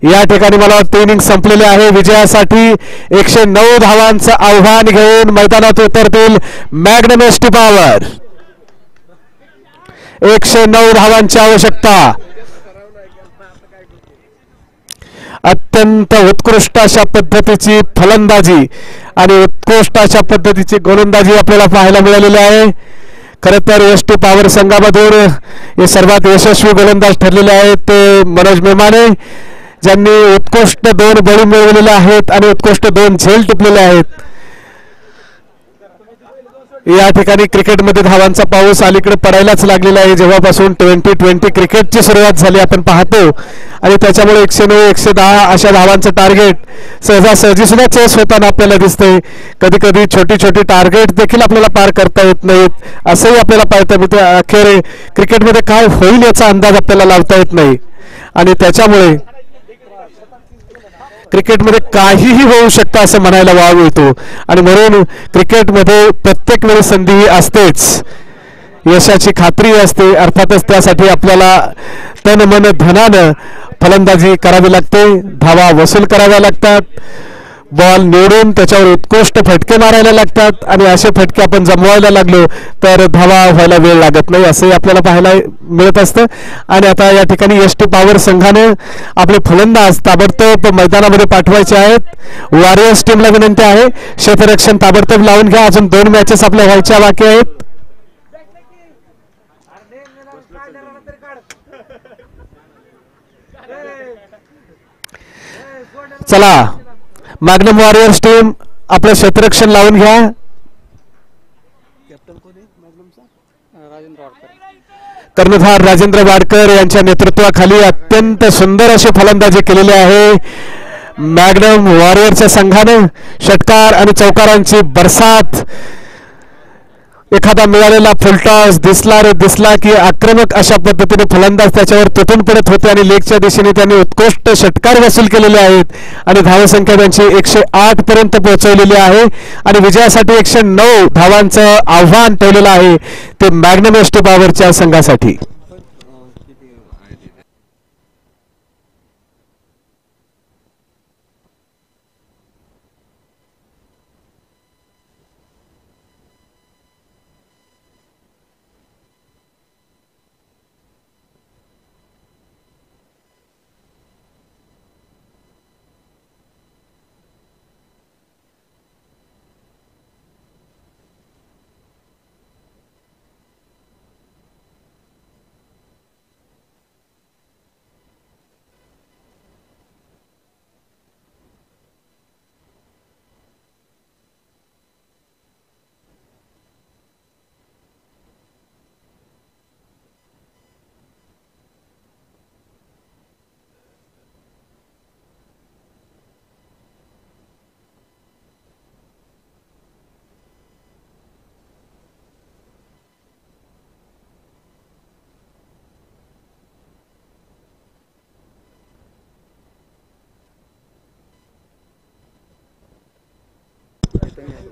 या ठिकाणी मला वाटतं इनिंग संपलेले आहे. विजयासाठी 109 धावांचं आव्हान घेऊन मैदानात उतरतील मॅग्नम एसटी पॉवर. 109 धावांची आवश्यकता. अत्यंत उत्कृष्ट अशा पद्धतीची फलंदाजी आणि उत्कृष्ट अशा पद्धतीची गोलंदाजी आपल्याला पाहायला मिळालेली आहे. खरं तर एसटी पॉवर संघामधून हे सर्वात यशस्वी गोलंदाज ठरलेले आहेत ते मनोज मेमाने, ज्यांनी उत्कृष्ट 2 बळी मिळवलेले आहेत आणि उत्कृष्ट 2 झेल टिपलेले आहेत. या ठिकाणी क्रिकेटमध्ये धावांचा पाऊस अलीकडे पडायलाच लागलेला आहे. जेव्हापासून 2020 क्रिकेटची सुरुवात झाली आपण पाहतो आणि त्याच्यामुळे 109 110 अशा धावांचं टार्गेट सहजासहजी सुद्धा चेस होताना आपल्याला दिसतंय. कधी कधी छोटी छोटी टार्गेट देखील आपल्याला पार करता येत नाहीत, असंही आपल्याला पाहता येतं. अखेर क्रिकेटमध्ये काय होईल याचा अंदाज आपल्याला लावता येत नाही आणि त्याच्यामुळे क्रिकेटमध्ये काहीही होऊ शकतं असं म्हणायला वाव येतो. आणि म्हणून क्रिकेटमध्ये प्रत्येक वेळी संधी असतेच, यशाची खात्री असते. अर्थातच त्यासाठी आपल्याला तन मन धनानं फलंदाजी करावी लागते, धावा वसूल कराव्या लागतात, बॉल निवडून त्याच्यावर उत्कृष्ट फटके मारायला लागतात आणि असे फटके आपण जमवायला लागलो तर धावा व्हायला वेळ लागत नाही, असंही आपल्याला पाहायला मिळत असतं. आणि आता या ठिकाणी एसटी पॉवर संघाने आपले फलंदाज ताबडतोब मैदानामध्ये पाठवायचे आहेत. वॉरियर्स टीमला विनंती आहे क्षेत्ररक्षण ताबडतोब लावून घ्या. अजून 2 मॅचेस आपल्या व्हायच्या बाकी आहेत. चला मॅग्नम वॉरियर्स टीम आपलं क्षेत्ररक्षण लावून घ्या. कर्णधार राजेंद्र वाडकर यांच्या नेतृत्वाखाली अत्यंत सुंदर अशी फलंदाजी केलेली आहे मॅग्नम वॉरियर्सच्या संघानं. षटकार आणि चौकारांची बरसात. एखादा मिळालेला फुलटॉस दिसला की आक्रमक अशा पद्धतीने फलंदाज त्याच्यावर तुटून पडत होते आणि लेगच्या दिशेने त्यांनी उत्कृष्ट षटकार वसूल केलेले आहेत आणि धावसंख्या त्यांची 108 पर्यंत पोहोचवलेली आहे आणि विजयासाठी 109 धावांचं आव्हान ठेवलेलं आहे ते मॅग्नम एसटी पॉवरच्या संघासाठी.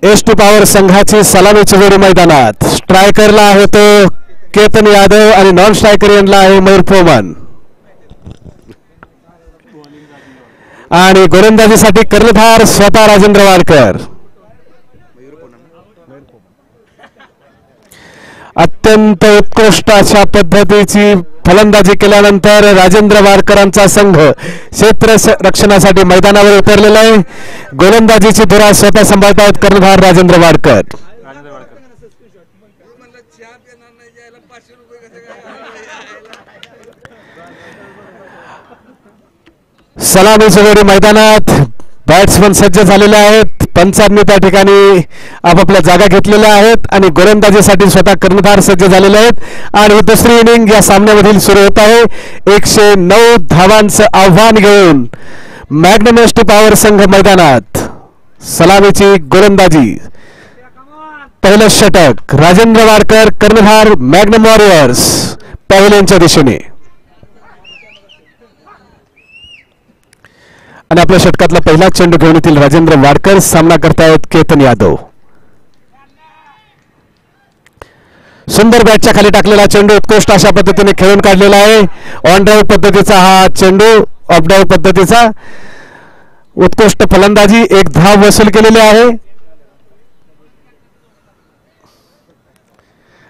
एस.टी. पॉवर संघाची सलामीची जोडी मैदानात. स्ट्रायकरला आहे तो केतन यादव आणि नॉन स्ट्रायकर यांना आहे मयूर पोमन. आणि गोलंदाजीसाठी कर्णधार स्वतः राजेंद्र वाडकर. अत्यंत उत्कृष्ट अशा पद्धतीची फलंदाजी केल्यानंतर राजेंद्र वाडकरांचा संघ क्षेत्र रक्षणासाठी मैदानावर उतरलेला आहे. गोलंदाजीची धुरा स्वतः सांभाळतायत कर्णधार राजेंद्र वाडकर. सलामीची जोडी मैदानात. बॅट्समन सज्ज झालेले आहेत. पंचांनी त्या ठिकाणी आपापल्या जागा घेतलेल्या आहेत आणि गोलंदाजीसाठी स्वतः कर्णधार सज्ज झालेले आहेत. आणि दुसरी इनिंग या सामन्यामधील सुरू होत आहे. 109 धावांचं आव्हान घेऊन मॅग्नम एस.टी. पॉवर संघ मैदानात. सलामीची गोलंदाजी. पहिलं षटक राजेंद्र वाडकर कर्णधार मॅग्नम वॉरियर्स पॅव्हिलियनच्या दिशेने. आणि आपल्या षटकातला पहिला चेंडू घेऊन येथील राजेंद्र वाडकर. सामना करतायत केतन यादव. सुंदर बॅटच्या खाली टाकलेला चेंडू उत्कृष्ट अशा पद्धतीने खेळून काढलेला आहे. ऑन ड्राईव्ह पद्धतीचा हा चेंडू. ऑफ ड्राईव्ह पद्धतीचा उत्कृष्ट फलंदाजी. एक धाव वसूल केलेली आहे.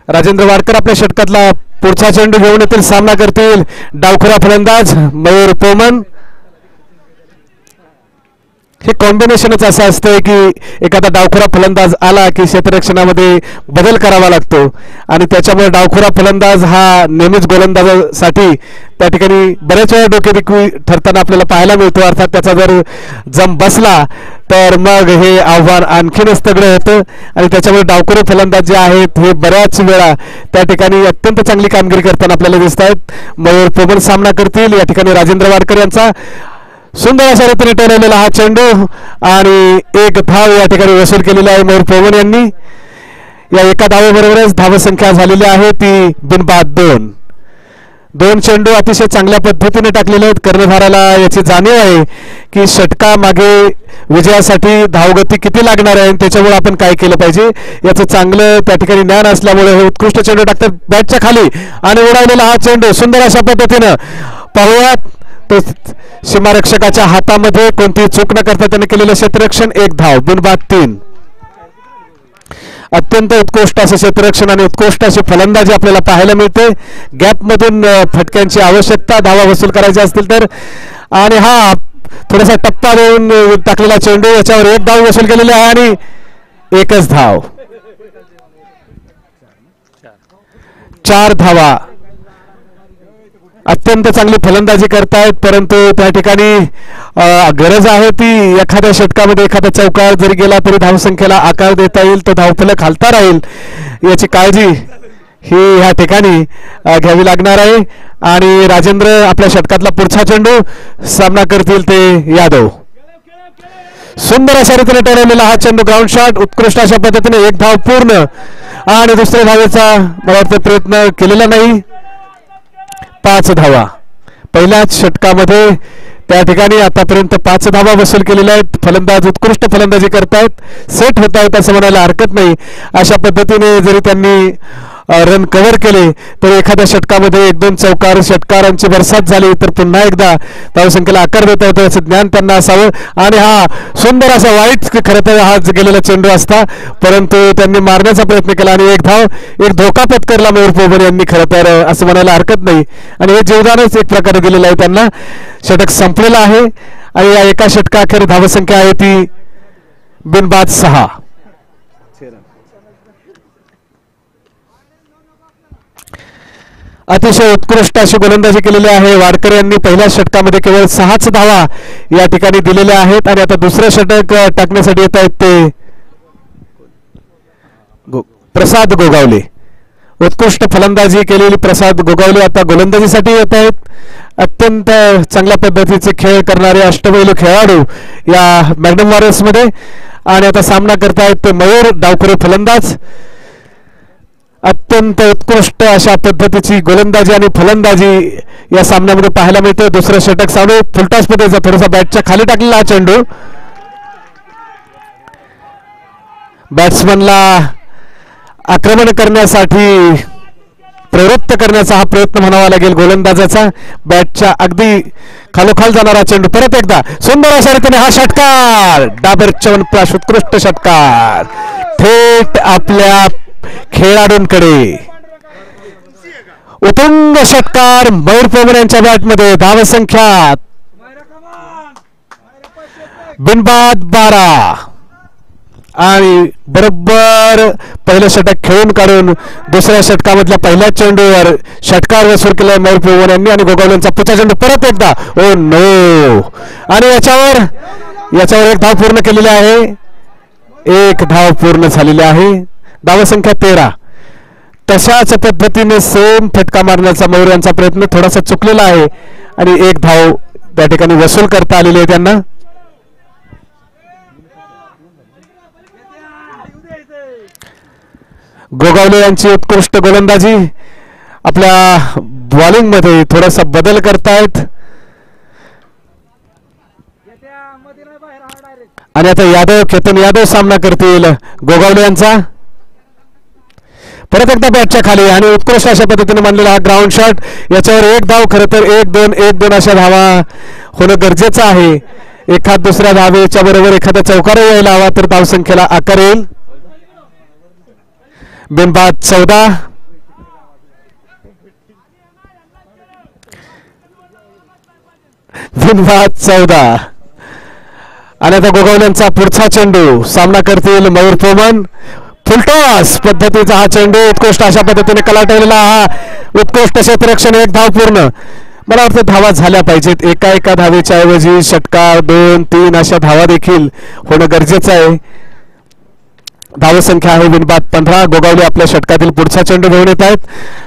राजेंद्र वाडकर आपल्या षटकातला पुढचा चेंडू घेऊन येथील सामना करतील डावखुरा फलंदाज मयूर पोमन. हे कॉम्बिनेशनच असं असतं की एखादा डावखुरा फलंदाज आला की क्षेत्ररक्षणामध्ये बदल करावा लागतो आणि त्याच्यामुळे डावखुरा फलंदाज हा नेहमीच गोलंदाजासाठी त्या ठिकाणी बऱ्याच वेळा डोकेदुखी ठरताना आपल्याला पाहायला मिळतो. अर्थात त्याचा जर जम बसला तर मग हे आव्हान आणखीनच तगडं होतं आणि त्याच्यामुळे डावखुरे फलंदाज जे आहेत हे बऱ्याच वेळा त्या ठिकाणी अत्यंत चांगली कामगिरी करताना आपल्याला दिसत आहेत. मयूर पोमन सामना करतील. या ठिकाणी राजेंद्र वाडकर यांचा सुंदर अशा रीतीने टोलवलेला हा चेंडू आणि एक धाव या ठिकाणी वसूल केलेला आहे मयूर पोमन यांनी. या एका धावेबरोबरच धावसंख्या झालेली आहे ती बिनबाद 2. 2 चेंडू अतिशय चांगल्या पद्धतीने टाकलेले आहेत. कर्णधाराला याची जाणीव आहे की षटका मागे विजयासाठी धावगती किती लागणार आहे आणि त्याच्यामुळे आपण काय केलं पाहिजे याचं चांगलं त्या ठिकाणी ज्ञान असल्यामुळे हे उत्कृष्ट चेंडू टाकतात बॅटच्या खाली आणि उडावलेला हा चेंडू सुंदर अशा पद्धतीनं पाहूयात. तो सीमारक्षकाच्या हातामध्ये कोणतीही चूक न करता त्याने केलेलं क्षेत्ररक्षण. एक धाव बिनबाद 3. अत्यंत उत्कृष्ट असं क्षेत्ररक्षण आणि उत्कृष्ट अशी फलंदाजी आपल्याला पाहायला मिळते. गॅपमधून फटक्यांची आवश्यकता धावा वसूल करायच्या असतील तर. आणि हा थोडासा टप्पा देऊन टाकलेला चेंडू याच्यावर एक धाव वसूल केलेली आहे आणि एकच धाव. 4 धावा. अत्यंत चांगली फलंदाजी करतायत परंतु त्या ठिकाणी गरज आहे ती एखाद्या षटकामध्ये एखादा चौकार जरी गेला तरी धावसंख्येला आकार देता येईल. तो धावफलक हालता राहील याची काळजी ही ह्या ठिकाणी घ्यावी लागणार आहे. आणि राजेंद्र आपल्या षटकातला पुढचा चेंडू सामना करतील ते यादव. सुंदर अशा रीतीने टोलवलेला हा चेंडू ग्राउंड शॉट. उत्कृष्ट अशा पद्धतीने एक धाव पूर्ण आणि दुसऱ्या धावेचा मला वाटतं प्रयत्न केलेला नाही. 5 धावा पहिल्याच षटकामध्ये त्या ठिकाणी आतापर्यंत 5 धावा वसूल केलेल्या आहेत. फलंदाज उत्कृष्ट फलंदाजी करतायत. सेट होत आहेत असं म्हणायला हरकत नाही. अशा पद्धतीने जरी त्यांनी रन कव्हर केले तर एखाद्या षटकामध्ये 1-2 चौकार षटकारांची बरसात झाली तर पुन्हा एकदा धावसंख्येला आकार देता येतो याचं ज्ञान त्यांना असावं. आणि हा सुंदर असा वाईट खरं तर हा गेलेला चेंडू असता परंतु त्यांनी मारण्याचा प्रयत्न केला आणि एक धाव एक धोका पत्करला मयूर पोमन यांनी खरं तर असं म्हणायला हरकत नाही. आणि हे जीवदानच एक प्रकारे दिलेलं आहे त्यांना. षटक संपलेलं आहे आणि या एका षटकाअखेर धावसंख्या आहे ती बिनबाद 6. अतिशय उत्कृष्ट अशी गोलंदाजी केलेली आहे. वाडकर यांनी पहिल्या षटकामध्ये केवळ 6च धावा या ठिकाणी दिलेल्या आहेत आणि आता दुसरं षटक टाकण्यासाठी येत आहेत ते प्रसाद गोगावले. उत्कृष्ट फलंदाजी केलेली प्रसाद गोगावले आता गोलंदाजीसाठी येत आहेत. अत्यंत चांगल्या पद्धतीचे खेळ करणारे अष्टपैलू खेळाडू या मॅग्नम वॉरियर्स मध्ये. आणि आता सामना करतायत ते मयूर डावखुरे फलंदाज. अत्यंत उत्कृष्ट अशा पद्धतीची गोलंदाजी आणि फलंदाजी या सामन्यामध्ये पाहायला मिळते. दुसरं षटक सावळे फुलटॉस पद्धतीचा थोडासा बॅटच्या खाली टाकलेला हा चेंडू बॅट्समनला आक्रमण करण्यासाठी प्रवृत्त करण्याचा हा प्रयत्न म्हणावा लागेल गोलंदाजाचा. बॅटच्या अगदी खालोखाल जाणारा चेंडू परत एकदा सुंदर अशा रीतीने हा षटकार, डाबर च्यवनप्राश उत्कृष्ट षटकार थेट आपल्या खेळाडूंकडे. उत्तुंग षटकार मयूर पोमन यांच्या बॅटमध्ये. धावसंख्या बिनबाद 12 आणि बरोबर पहिलं षटक खेळून काढून दुसऱ्या षटकामधल्या पहिल्या चेंडूवर षटकार वसूल केलाय मयूर पोमन यांनी आणि गोगावलेंचा पुढचा चेंडू परत एकदा ओ नो आणि याच्यावर एक धाव पूर्ण केलेली आहे. एक धाव पूर्ण झालेली आहे. धावसंख्या 13. तशाच पद्धतीने सेम फटका मारण्याचा मयूर यांचा प्रयत्न थोडासा चुकलेला आहे आणि एक धाव त्या ठिकाणी वसूल करता आलेली आहे त्यांना. गोगावले यांची उत्कृष्ट गोलंदाजी. आपल्या बॉलिंग मध्ये थोडासा बदल करतायत आणि आता केतन यादव सामना करतील गोगावले यांचा. परत एकदा बॅटच्या खाली आणि उत्कृष्ट अशा पद्धतीने मानलेला हा ग्राउंड शॉट. याच्यावर एक धाव खरं तर 1-2 अशा धावा होणं गरजेचं आहे. एखाद दुसऱ्या धावेच्या बरोबर एखादा चौकार यायला हवा तर धावसंख्येला आकार येईल. बिनबाद 14. बिनबाद 14 आणि आता गोगावलेंचा पुढचा चेंडू सामना करतील मयूर पोमन. फुलटॉस पद्धतीचा हा चेंडू उत्कृष्ट अशा पद्धतीने कलाटलेला हा उत्कृष्ट क्षेत्ररक्षण. एक धाव पूर्ण. मला वाटतं धावा झाल्या पाहिजेत. एका धावेच्या ऐवजी षटकार 2-3 अशा धावा देखील होणं गरजेचं आहे. धावसंख्या आहे बिनबाद 15. गोगावले आपल्या षटकातील पुढचा चेंडू घेऊन येत आहेत.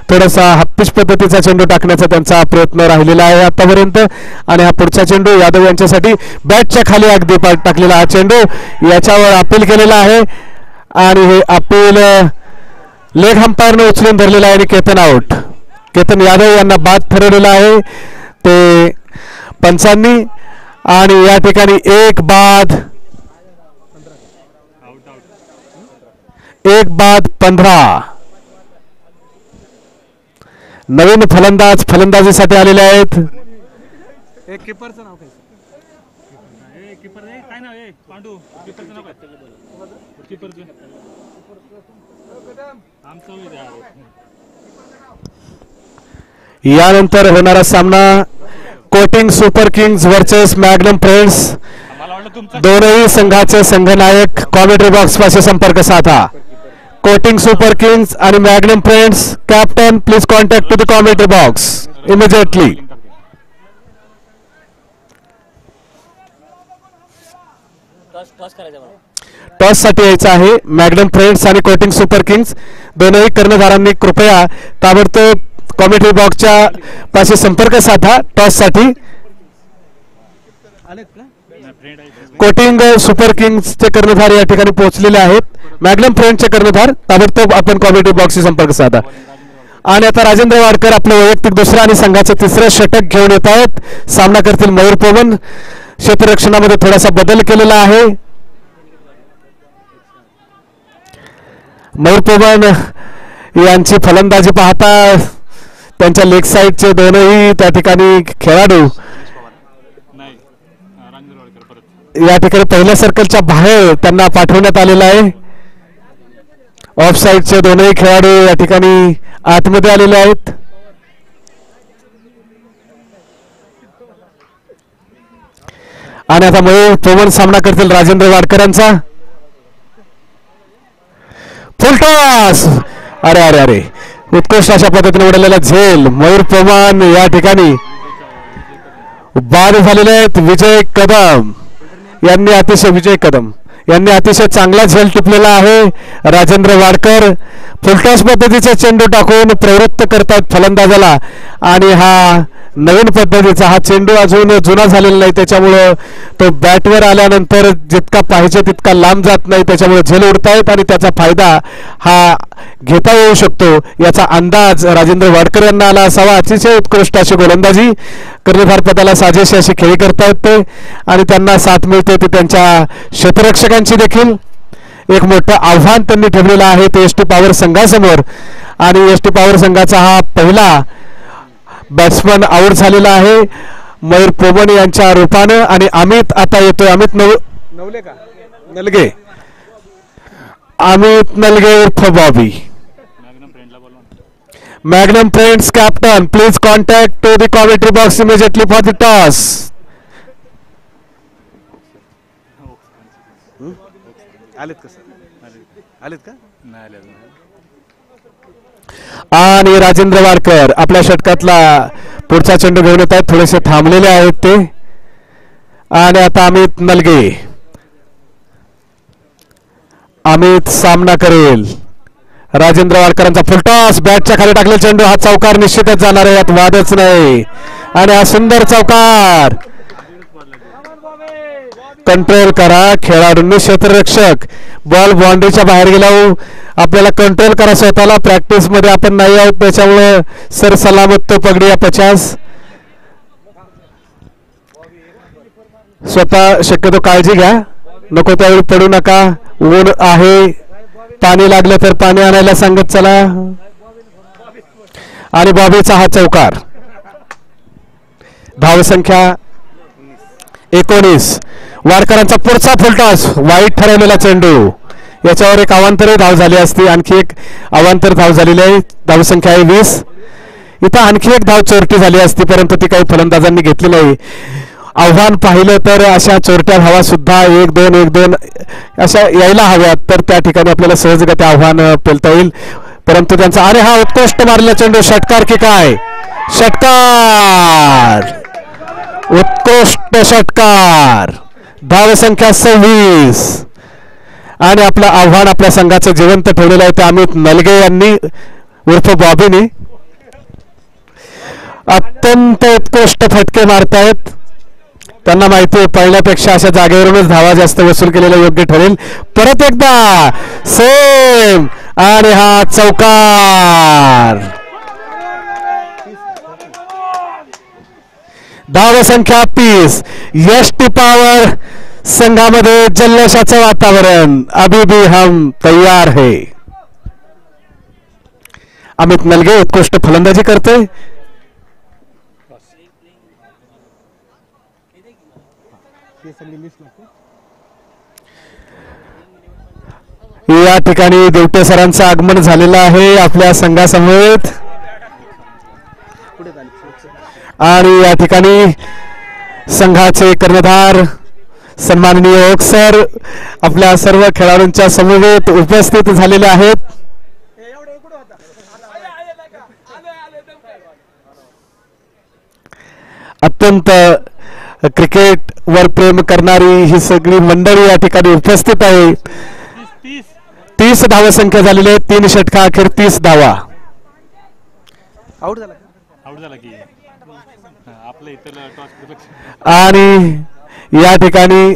थोडासा हाफपिच पद्धतीचा चेंडू टाकण्याचा त्यांचा प्रयत्न राहिलेला आहे आतापर्यंत आणि हा पुढचा चेंडू यादव यांच्यासाठी बॅटच्या खाली अगदी टाकलेला हा चेंडू. याच्यावर अपील केलेला आहे आणि हे अपील लेग अंपायरने उचलून धरलेलं आहे आणि केतन आउट. केतन यादव यांना बाद ठरवलेला आहे ते पंचांनी आणि या ठिकाणी एक बाद 15. नवीन फलंदाज फलंदाजीसाठी आलेले आहेत. एक कीपरचं नाव काय? कीपर काय नाव आहे? पांडू कीपरचं नाव काय? यानंतर होणारा सामना coating super kings versus Magnum friends. दोनही संघाचे संघनायक कॉमेंट्री बॉक्स पाशी संपर्क साधा. कोटिंग सुपर किंग्स आणि Magnum friends captain please contact to the commentary box immediately. Toss साठी यायचं आहे. मॅग्नम फ्रेंड्स आणि कोटिंग सुपर किंग्स दोनही कर्णधारांनी कृपया ताबडतोब कॉमेंट्री बॉक्सच्या पाशी संपर्क साधा टॉस साठी. कोटिंग सुपर किंग्सचे कर्णधार या ठिकाणी पोहोचलेले आहेत. मॅग्नम फ्रेंड्सचे कर्णधार ताबडतोब आपण कॉमेंट्री बॉक्सशी संपर्क साधा. आणि आता राजेंद्र वाडकर आपलं वैयक्तिक दुसरं आणि संघाचं तिसरं षटक घेऊन येत आहेत. सामना करतील मयूर पोमन. क्षेत्ररक्षणामध्ये थोडासा बदल केलेला आहे. मयूर पोमन यांची फलंदाजी पाहता त्यांच्या लेग साइडचे दोनही त्या ठिकाणी खेळाडू या ठिकाणी पहिल्या सर्कलच्या बाहेर त्यांना पाठवण्यात आलेलं आहे. ऑफ साइडचे दोनही खेळाडू या ठिकाणी आतमध्ये आलेले आहेत. आणि आता मयूर पोमन सामना करतील राजेंद्र वाडकरांचा. फुलटॉस. अरे अरे अरे उत्कृष्ट अशा पद्धतीने उडलेला झेल. मयूर पोमन या ठिकाणी बाद झालेले आहेत. विजय कदम यांनी अतिशय चांगला झेल टिपलेला आहे. राजेंद्र वाडकर फुलटॉस पद्धतीचा चेंडू टाकून प्रवृत्त करतात फलंदाजाला आणि हा नवीन पद्धतीचा हा चेंडू अजून जुना झालेला नाही त्याच्यामुळं तो बॅटवर आल्यानंतर जितका पाहिजे तितका लांब जात नाही. त्याच्यामुळे झेल उडतायत आणि त्याचा फायदा हा घेता येऊ शकतो याचा अंदाज राजेंद्र वाडकर यांना आला असावा. अतिशय उत्कृष्ट अशी गोलंदाजी. कर्णधार पदाला साजेशी अशी खेळी करतायत ते आणि त्यांना साथ मिळते ती त्यांच्या क्षेत्ररक्षकांची देखील. एक मोठं आव्हान त्यांनी ठेवलेलं आहे ते एस टी पॉवर संघासमोर. आणि एस टी पॉवर संघाचा हा पहिला बॅट्समन आउट झालेला आहे मयूर पोमन यांच्या रूपानं. आणि अमित आता येतोय. अमित नवले का नलगे, अमित नलगे उर्फ Bobby. Magnum Friends captain, please contact to the commentary box immediately for the toss. आलेत का सर? आलेत का? नाही आले. आणि राजेंद्र वाडकर आपल्या षटकातला पुढचा चेंडू घेऊन येत आहेत. थोडेसे थांबलेले आहेत ते. आणि आता अमित नलगे, अमित सामना करेल. राजेंद्र वाडकरांचा फुलटॉस बॅटच्या खाली टाकलेला चेंडू. हा चौकार निश्चितच जाणार आहे, यात वादच नाही. आणि हा सुंदर चौकार. कंट्रोल करा खेळाडूंनी. क्षेत्ररक्षक बॉल बाउंड्रीच्या बाहेर गेला. आपल्याला कंट्रोल करा स्वतःला. प्रॅक्टिस मध्ये आपण नाही आहोत त्याच्यामुळे सर सलामत तो पगडी या 50. स्वतः शक्यतो काळजी घ्या, नको त्यावेळी पडू नका. ऊन आहे, पाणी लागलं तर पाणी आणायला सांगत चला. आणि बॉबीचा हा चौकार. धावसंख्या 19. वाडकरांचा पुढचा फुलटॉस वाईट ठरवलेला चेंडू. याच्यावर एक अवांतरी धाव झाली असती. आणखी एक अवांतर धाव झालेली आहे. धावसंख्या आहे 20. इथं आणखी एक धाव चोरटी झाली असती परंतु ती काही फलंदाजांनी घेतली नाही. आव्हान पाहिलं तर अशा चोरट्या धावा सुद्धा 1-2 1-2 अशा यायला हव्यात, तर त्या ठिकाणी आपल्याला सहजगत्या आव्हान पेलता येईल. परंतु त्यांचा अरे हा उत्कृष्ट मारलेला चेंडू. षटकार की काय? षटकार, उत्कृष्ट षटकार. धावसंख्या 26. आणि आपलं आव्हान आपल्या संघाचं जिवंत ठेवलेलं आहे ते अमित नलगे यांनी उर्फ बॉबीने. अत्यंत उत्कृष्ट फटके मारतायत. त्यांना माहिती आहे पहिल्यापेक्षा अशा जागेवरूनच धावा जास्त वसूल केलेला योग्य ठरेल. परत एकदा सेम. आणि हा चौकार. धावसंख्या 30. एस टी पॉवर संघामध्ये जल्लोषाचं वातावरण. अभी भी हम तैयार है. अमित नलगे उत्कृष्ट फलंदाजी करतोय. या ठिकाणी देवटे सरांचं आगमन झालेलं आहे आपल्या संघासमवेत. आणि या ठिकाणी संघाचे कर्णधार सन्माननीय ओक सर आपल्या सर्व खेळाडूंच्या समवेत उपस्थित झालेले आहेत. अत्यंत क्रिकेट वर प्रेम करणारी ही सगळी मंडळी या ठिकाणी उपस्थित आहे. 30 धावसंख्या झालेली आहे. 3 षटका अखेर 30 धावा. आउट झाला की आपल्या इथलं टॉस. आणि या ठिकाणी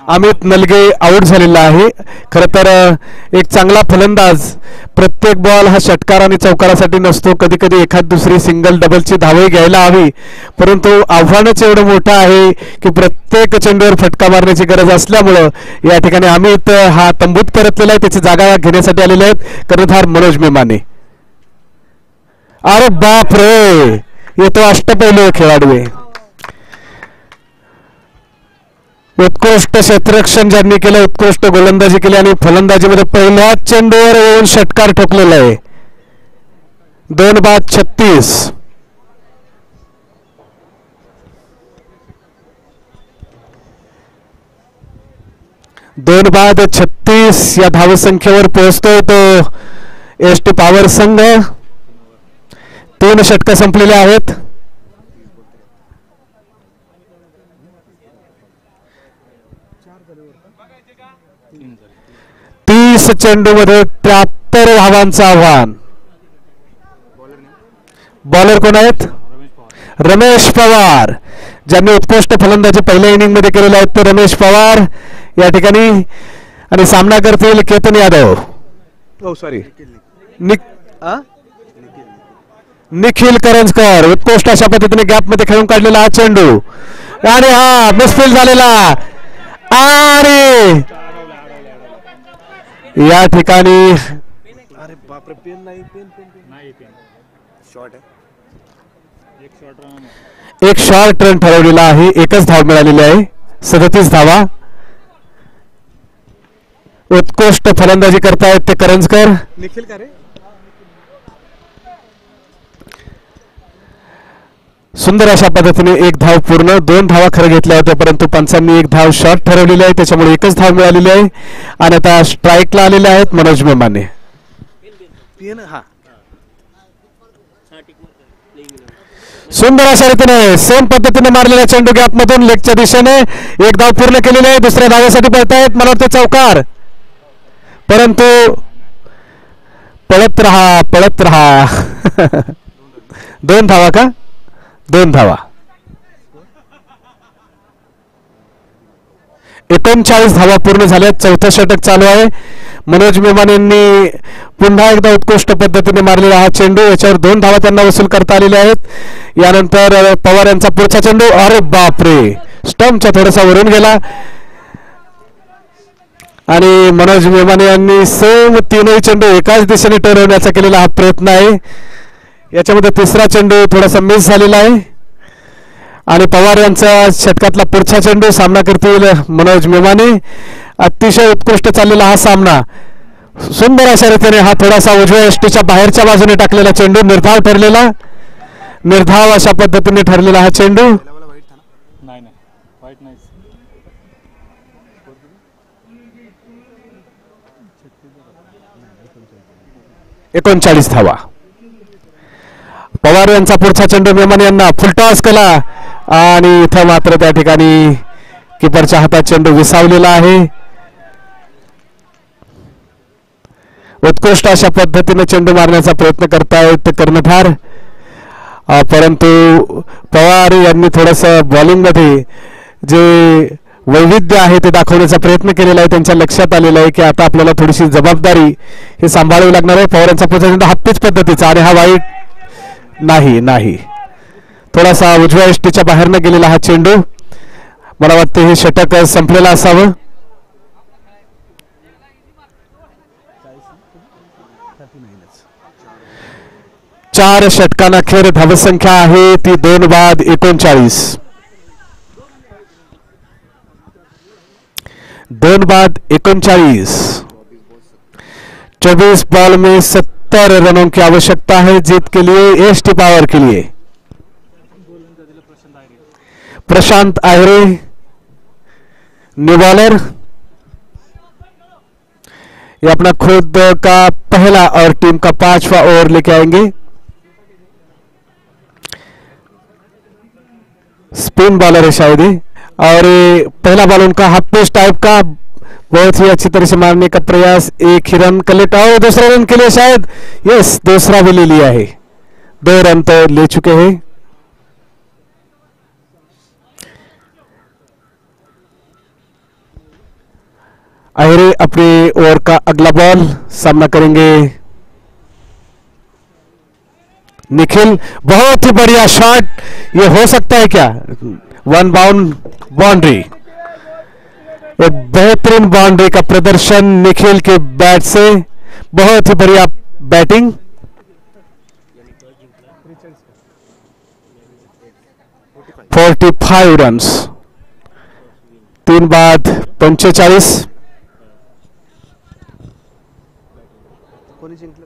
अमित नलगे आउट झालेला आहे. खरं तर एक चांगला फलंदाज प्रत्येक बॉल हा षटकार आणि चौकारासाठी नसतो. कधी कधी एखाद दुसरी सिंगल डबलची धावही घ्यायला हवी. परंतु आव्हानच एवढं मोठं आहे की प्रत्येक चेंडूवर फटका मारण्याची गरज असल्यामुळं या ठिकाणी अमित हा तंबूत परतलेला आहे. त्याची जागा घेण्यासाठी आलेले आहेत कर्णधार मनोज मेमाने. अरे बाप रे, येतो अष्टपैलू खेळाडू आहे. उत्कृष्ट क्षेत्ररक्षण ज्यांनी केलं, उत्कृष्ट गोलंदाजी केली आणि फलंदाजीमध्ये पहिल्याच चेंडूवर येऊन षटकार ठोकलेला आहे. 2 बाद 36. या धावसंख्येवर पोहोचतोय तो एस टी पॉवर संघ. 3 षटकं संपलेले आहेत. चेंडू मध्ये 73 धावांचं आव्हान. बॉलर कोण आहेत? रमेश पवार, ज्यांनी उत्कृष्ट फलंदाजी पहिल्या इनिंग मध्ये केलेले आहेत ते रमेश पवार या ठिकाणी. आणि सामना करतील केतन यादव. निखिल करंजकर. उत्कृष्ट अशा पद्धतीने गॅप मध्ये खेळून काढलेला हा चेंडू. आणि हा मिसफील्ड झालेला. आणि या ठिकाणी अरे बापरे, पेन नाही, पेन पेन पेन नाही शॉर्ट आहे. एक शॉर्ट रन एक शॉर्ट रन ठरवलेला आहे. एकच धाव मिळालेली आहे. 37 धावा. उत्कृष्ट फलंदाजी करतायत ते करंजकर. निखिल का रे? सुंदर अशा पद्धतीने एक धाव पूर्ण. 2 धावा खरं घेतल्या होत्या परंतु पंचांनी एक धाव शॉर्ट ठरवलेली आहे त्याच्यामुळे एकच धाव मिळालेली आहे. आणि आता स्ट्राईकला आलेले आहेत मनोज मेमाने. पेन हा सुंदर अशा रीतीने सेम पद्धतीने मारलेल्या चेंडू गॅप मधून लेगच्या दिशेने एक धाव पूर्ण केलेली आहे. दुसऱ्या धावासाठी पळतायत. मला वाटतं चौकार, परंतु पळत राहा 2 धावा का? 2 धावा. 39 धावा पूर्ण झाल्या. चौथं षटक चालू आहे. मनोज मेमाने यांनी पुन्हा एकदा उत्कृष्ट पद्धतीने मारलेला हा चेंडू. याच्यावर 2 धावा त्यांना वसूल करता आलेल्या आहेत. यानंतर पवार यांचा पुढचा चेंडू. अरे बापरे, स्टंपच्या थोडासा वरून गेला आणि मनोज मेमाने यांनी सेम 3ही चेंडू एकाच दिशेने ठरवण्याचा केलेला हा प्रयत्न आहे. याच्यामध्ये तिसरा चेंडू थोडासा मिस झालेला आहे आणि पवार यांचा षटकातला पुढचा चेंडू. सामना करतील मनोज मेमाने. अतिशय उत्कृष्ट चाललेला हा सामना. सुंदर अशा रीतीने हा थोडासा उजव्या यष्टीच्या बाहेरच्या बाजूने टाकलेला चेंडू. निर्धाव अशा पद्धतीने ठरलेला हा चेंडू. नाही वाईट नाही. 39 धावा. पवार यांचा पुढचा चेंडू मेमाने यांना फुलटॉस केला आणि इथं मात्र त्या ठिकाणी किपरच्या हातात चेंडू विसावलेला आहे. उत्कृष्ट अशा पद्धतीने चेंडू मारण्याचा प्रयत्न करतायत कर्णधार, परंतु पवार यांनी थोडंसं बॉलिंग मध्ये जे वैविध्य आहे ते दाखवण्याचा प्रयत्न केलेला आहे. त्यांच्या लक्षात आलेलं आहे की आता आपल्याला थोडीशी जबाबदारी हे सांभाळावी लागणार आहे. पवार यांचा पुढचा चेंडू हाफ पद्धतीचा आणि हा वाईट नाही. थोडासा उजव्या यष्टीच्या बाहेरनं गेलेला हा चेंडू. मला वाटतं हे षटक संपलेलं असावं. 4 षटकांअखेर धावसंख्या आहे ती 2 बाद 39. 2 बाद 39. 24 बॉल में 70 रनों की आवश्यकता है जीत के लिए, एसटी पावर के लिए. प्रशांत आहिरे न्यू बॉलर. ये अपना खुद का पहला और टीम का 5वां ओवर लेके आएंगे. स्पिन बॉलर है शायद ही, और पहला बॉल उनका हाफ पेस टाइप का बहुत ही अच्छी तरह से मारने का प्रयास. एक ही रन कलेक्ट और दूसरे रन के लिए शायद यस दूसरा भी ले लिया है. 2 रन तो ले चुके हैं. आहिरे अपने ओवर का अगला बॉल सामना करेंगे. निखिल बहुत ही बढ़िया शॉट. ये हो सकता है क्या? 1 बाउंड बाउंड्री. एक बेहतरीन बाउंड्री का प्रदर्शन निखिल के बैट से. बहुत ही बढ़िया बैटिंग. 45 रन्स. 3 बाद 45. कोणी जिंकलं?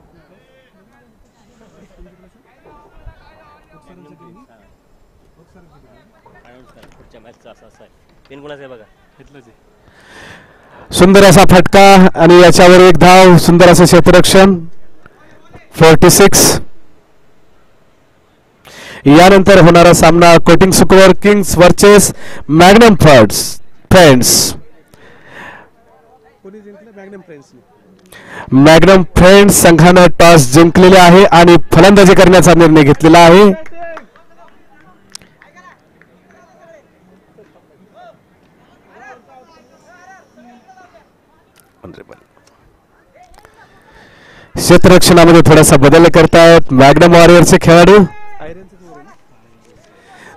सुंदर असा फटका आणि याच्यावर एक धाव. सुंदर असं क्षेत्ररक्षण. 46. यानंतर होणारा सामना कोटिंग सुकवर किंग्स वर्सेस मॅग्नम फ्रेंड्स. कोणी जिंकलं? Magnum friends. मॅग्नम फ्रेंड्स संघानं टॉस जिंकलेले आहे आणि फलंदाजी करण्याचा निर्णय घेतलेला आहे. क्षेत्ररक्षणामध्ये थोडासा बदल करतायत मॅग्नम वॉरियरचे खेळाडू.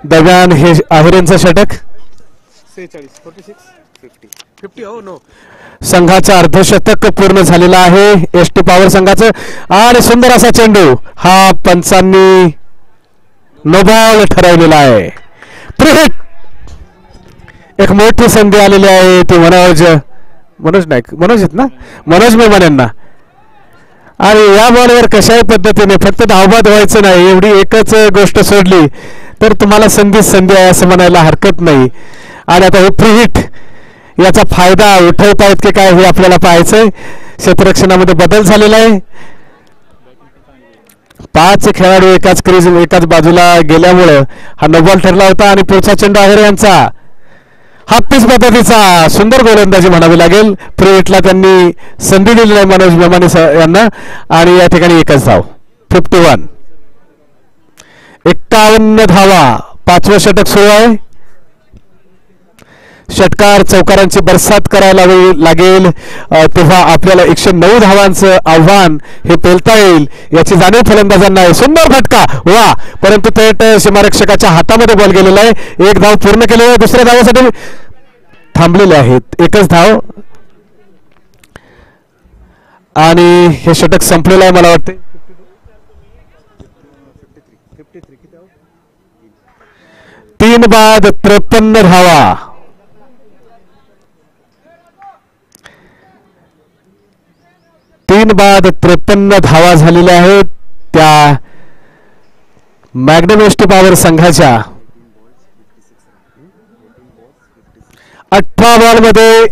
दरम्यान हे आहिरेंचं षटक. 46. 46. 50 हो नो. संघाचं अर्धशतक पूर्ण झालेलं आहे एस टी पॉवर संघाचं. आणि सुंदर असा चेंडू हा पंचांनी नो बॉल ठरवलेला आहे. प्रीहिट. एक मोठी संधी आलेली आहे ती मनोज नाईक आहेत ना, मनोज मेमन यांना. आणि या बॉलवर कशाही पद्धतीने फक्त धावबाद व्हायचं नाही एवढी एकच गोष्ट सोडली तर तुम्हाला संधी आहे असं म्हणायला हरकत नाही. आणि आता हे प्रीहिट याचा फायदा उठवतायत की काय हे आपल्याला पाहायचंय. क्षेत्ररक्षणामध्ये बदल झालेला आहे. 5 खेळाडू एकाच बाजूला गेल्यामुळं हा नो बॉल ठरला होता. आणि पुढचा चेंडू आहेर यांचा हाफ पीस पद्धतीचा सुंदर गोलंदाजी म्हणावी लागेल. प्रीहिटला त्यांनी संधी दिलेली आहे मनोज मेमाने यांना. आणि या ठिकाणी एकच धाव. 51. 51 धावा. 5वं षटक सुरू आहे. षटकार चौकारांची बरसात करायला लागेल तेव्हा आपल्याला 109 धावांचं आव्हान हे पेलता येईल याची जाणीव फलंदाजांना आहे. सुंदर फटका वा, परंतु थेट सीमारक्षकाच्या हातामध्ये बॉल गेलेला आहे. एक धाव पूर्ण केली आहे. दुसऱ्या धावासाठी थांबलेले आहेत. एकच धाव आणि हे षटक संपलेलं आहे मला वाटते. 3 बाद 53 धावा. 3 बाद 53 धावा झालेल्या आहेत त्या मॅग्नम एस टी पॉवर संघाच्या. 18 बॉलमध्ये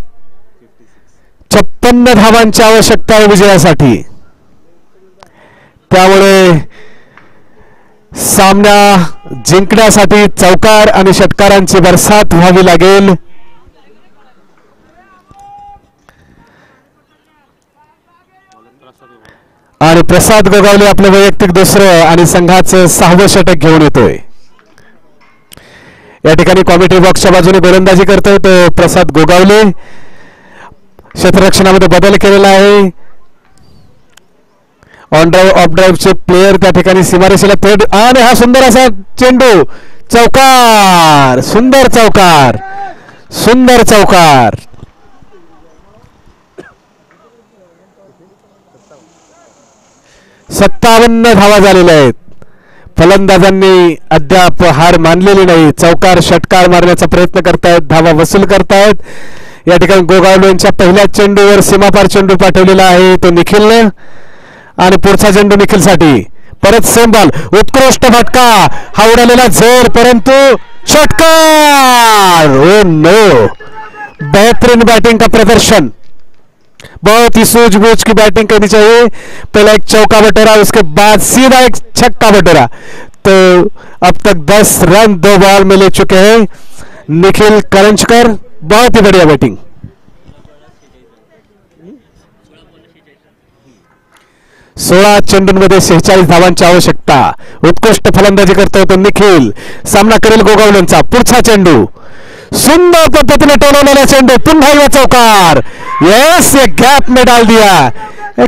56 धावांची आवश्यकता आहे विजयासाठी. त्यामुळे सामना जिंकण्यासाठी चौकार आणि षटकारांची बरसात व्हावी लागेल. आणि प्रसाद गोगावले आपलं वैयक्तिक दुसरं आणि संघाचं 6वं षटक घेऊन येतोय. या ठिकाणी कॉमेंट्री बॉक्सच्या बाजूने गोलंदाजी करतोय तो प्रसाद गोगावले. क्षेत्ररक्षणामध्ये बदल केलेला आहे. ऑन ड्राईव्ह ऑफ ड्राईव्हचे प्लेयर त्या ठिकाणी सीमारेषेला थेट. आणि हा सुंदर असा चेंडू चौकार. सुंदर चौकार. 57 धावा झालेल्या आहेत. फलंदाजांनी अद्याप हार मानलेली नाही. चौकार षटकार मारण्याचा प्रयत्न करतायत. धावा वसूल करतायत. या ठिकाणी गोगावले यांच्या पहिल्या चेंडूवर सीमापार चेंडू पाठवलेला आहे तो निखिलनं. आणि पुढचा चेंडू निखिलसाठी. परत सेम बॉल. उत्कृष्ट फटका. हा उडालेला जोर परंतु षटकार. Oh no. बेहतरीन बैटिंग का प्रदर्शन. बहुत ही सूझबूझ की बैटिंग करनी चाहिए. पहला एक चौका बटोरा उसके बाद सीधा एक छक्का बटोरा. तो अब तक 10 रन 2 बॉल में ले चुके हैं निखिल करंजकर. बहुत ही बढ़िया बैटिंग. 16 चेंडूंमध्ये 46 धावांची आवश्यकता. उत्कृष्ट फलंदाजी करतोय तो निखिल. सामना करेल गोगावलेंचा. पुढचा चेंडू सुंदर पद्धतीने टोलवलेला चेंडू. पुन्हा एक चौकार. यस, ये गैप में डाल दिया.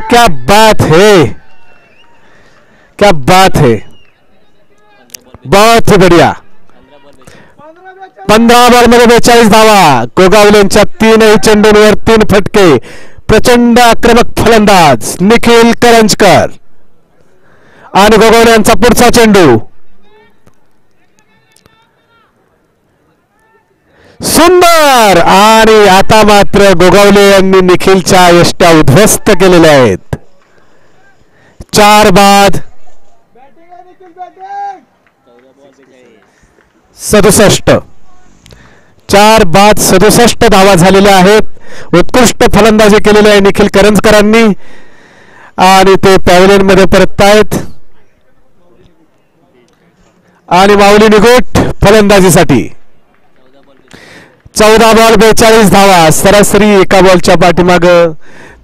क्या बात है, क्या बात है. बहुत ही बढ़िया. 15 बॉलमध्ये 42 धावा. गोगावलेंच्या 3ही चेंडूंवर 3 फटके. प्रचंड आक्रमक फलंदाज निखिल करंजकर. आणि गोगावले यांचा पुढचा चेंडू सुंदर. आणि आता मात्र गोगावले यांनी निखिलच्या यष्ट्या उद्ध्वस्त केलेल्या आहेत. 4 बाद 67. 4 बाद 67 धावा झालेल्या आहेत. उत्कृष्ट फलंदाजी केलेली आहे निखिल करंजकरांनी. आणि ते पॅव्हलियन मध्ये परततायत. आणि माऊली निगोट फलंदाजीसाठी. 14 बॉल 42 धावा. सरासरी एका बॉलच्या पाठीमाग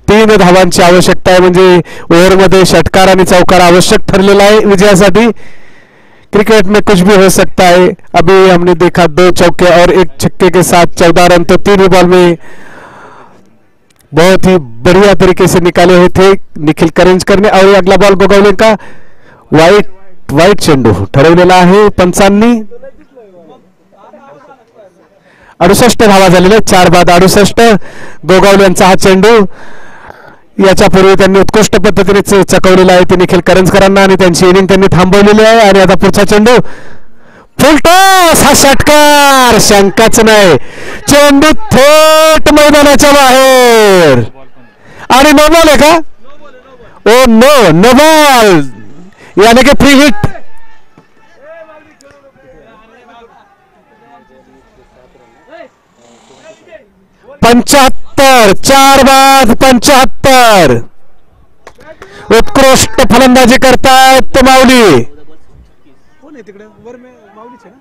3 धावांची आवश्यकता आहे. म्हणजे ओव्हरमध्ये षटकार आणि चौकार आवश्यक ठरलेला आहे विजयासाठी. क्रिकेट में कुछ भी हो सकता है. अभी हमने देखा 2 चौके और 1 छक्के के साथ 14 रन तो 3 बॉल में बहुत ही बढ़िया तरीके से निकाले हुए थे निखिल करंजकर ने. और अगला बॉल गोगावले का वाईट चेंडू ठरवलेला आहे पंचांनी. 68 धावा झालेल्या 4 बाद 68. गोगावले यांचा हा चेंडू याच्यापूर्वी त्यांनी उत्कृष्ट पद्धतीने चकवलेला आहे ते निखिल करंजकरांना आणि त्यांची इनिंग त्यांनी थांबवलेली आहे. आणि आता पुढचा चेंडू फुलटॉस, हा षटकार शंकाच नाही. चेंडू थेट मैदानाच्या बाहेर आणि नो बॉल आहे का? ओ नो बॉल, यानी की फ्री हिट. 75, 4 बाद 75. उत्कृष्ट फलंदाजी करतायत माऊली. कोण आहे तिकडे वर? माऊलीच आहे ना?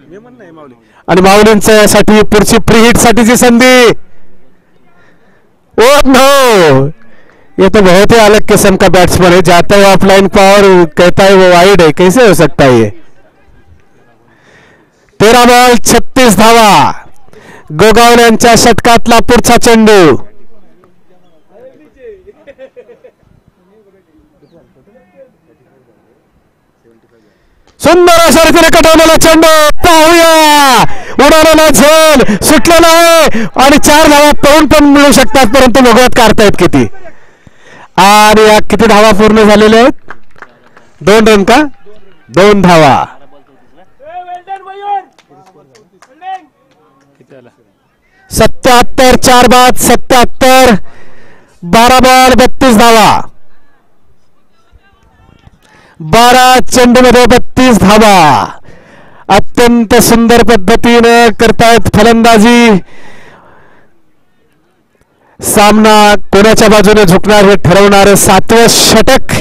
मेमन नाही, माऊली. आणि माऊलींसाठी पुढची फ्री हिट साठीची संधी. ओ नो, ये तो बहुत ही अलग किस्म का बैट्समैन है. जाता है ऑफलाइन पावर, कहता है वो वाइड है. कैसे हो सकता है ये? 13 बॉल 36 धावा. गोगावल्यांच्या षटकातला पुढचा चेंडू. सुंदर अशा रीतीने कटवलेला चेंडू. पाहूया, उडवलेला झेल सुटलेला आहे आणि 4 धावा पळून पण मिळू शकतात, परंतु भगवत काढतायत किती. आणि या किती धावा पूर्ण झालेल्या आहेत? 2 रन का? 2 धावा. 77, 4 बाद 77. 12 बॉल 32 धावा. 12 चेंडूमध्ये 32 धावा. अत्यंत सुंदर पद्धतीने करतायत फलंदाजी. सामना कोणाच्या बाजूने झुकणार हे ठरवणारं 7वं षटक.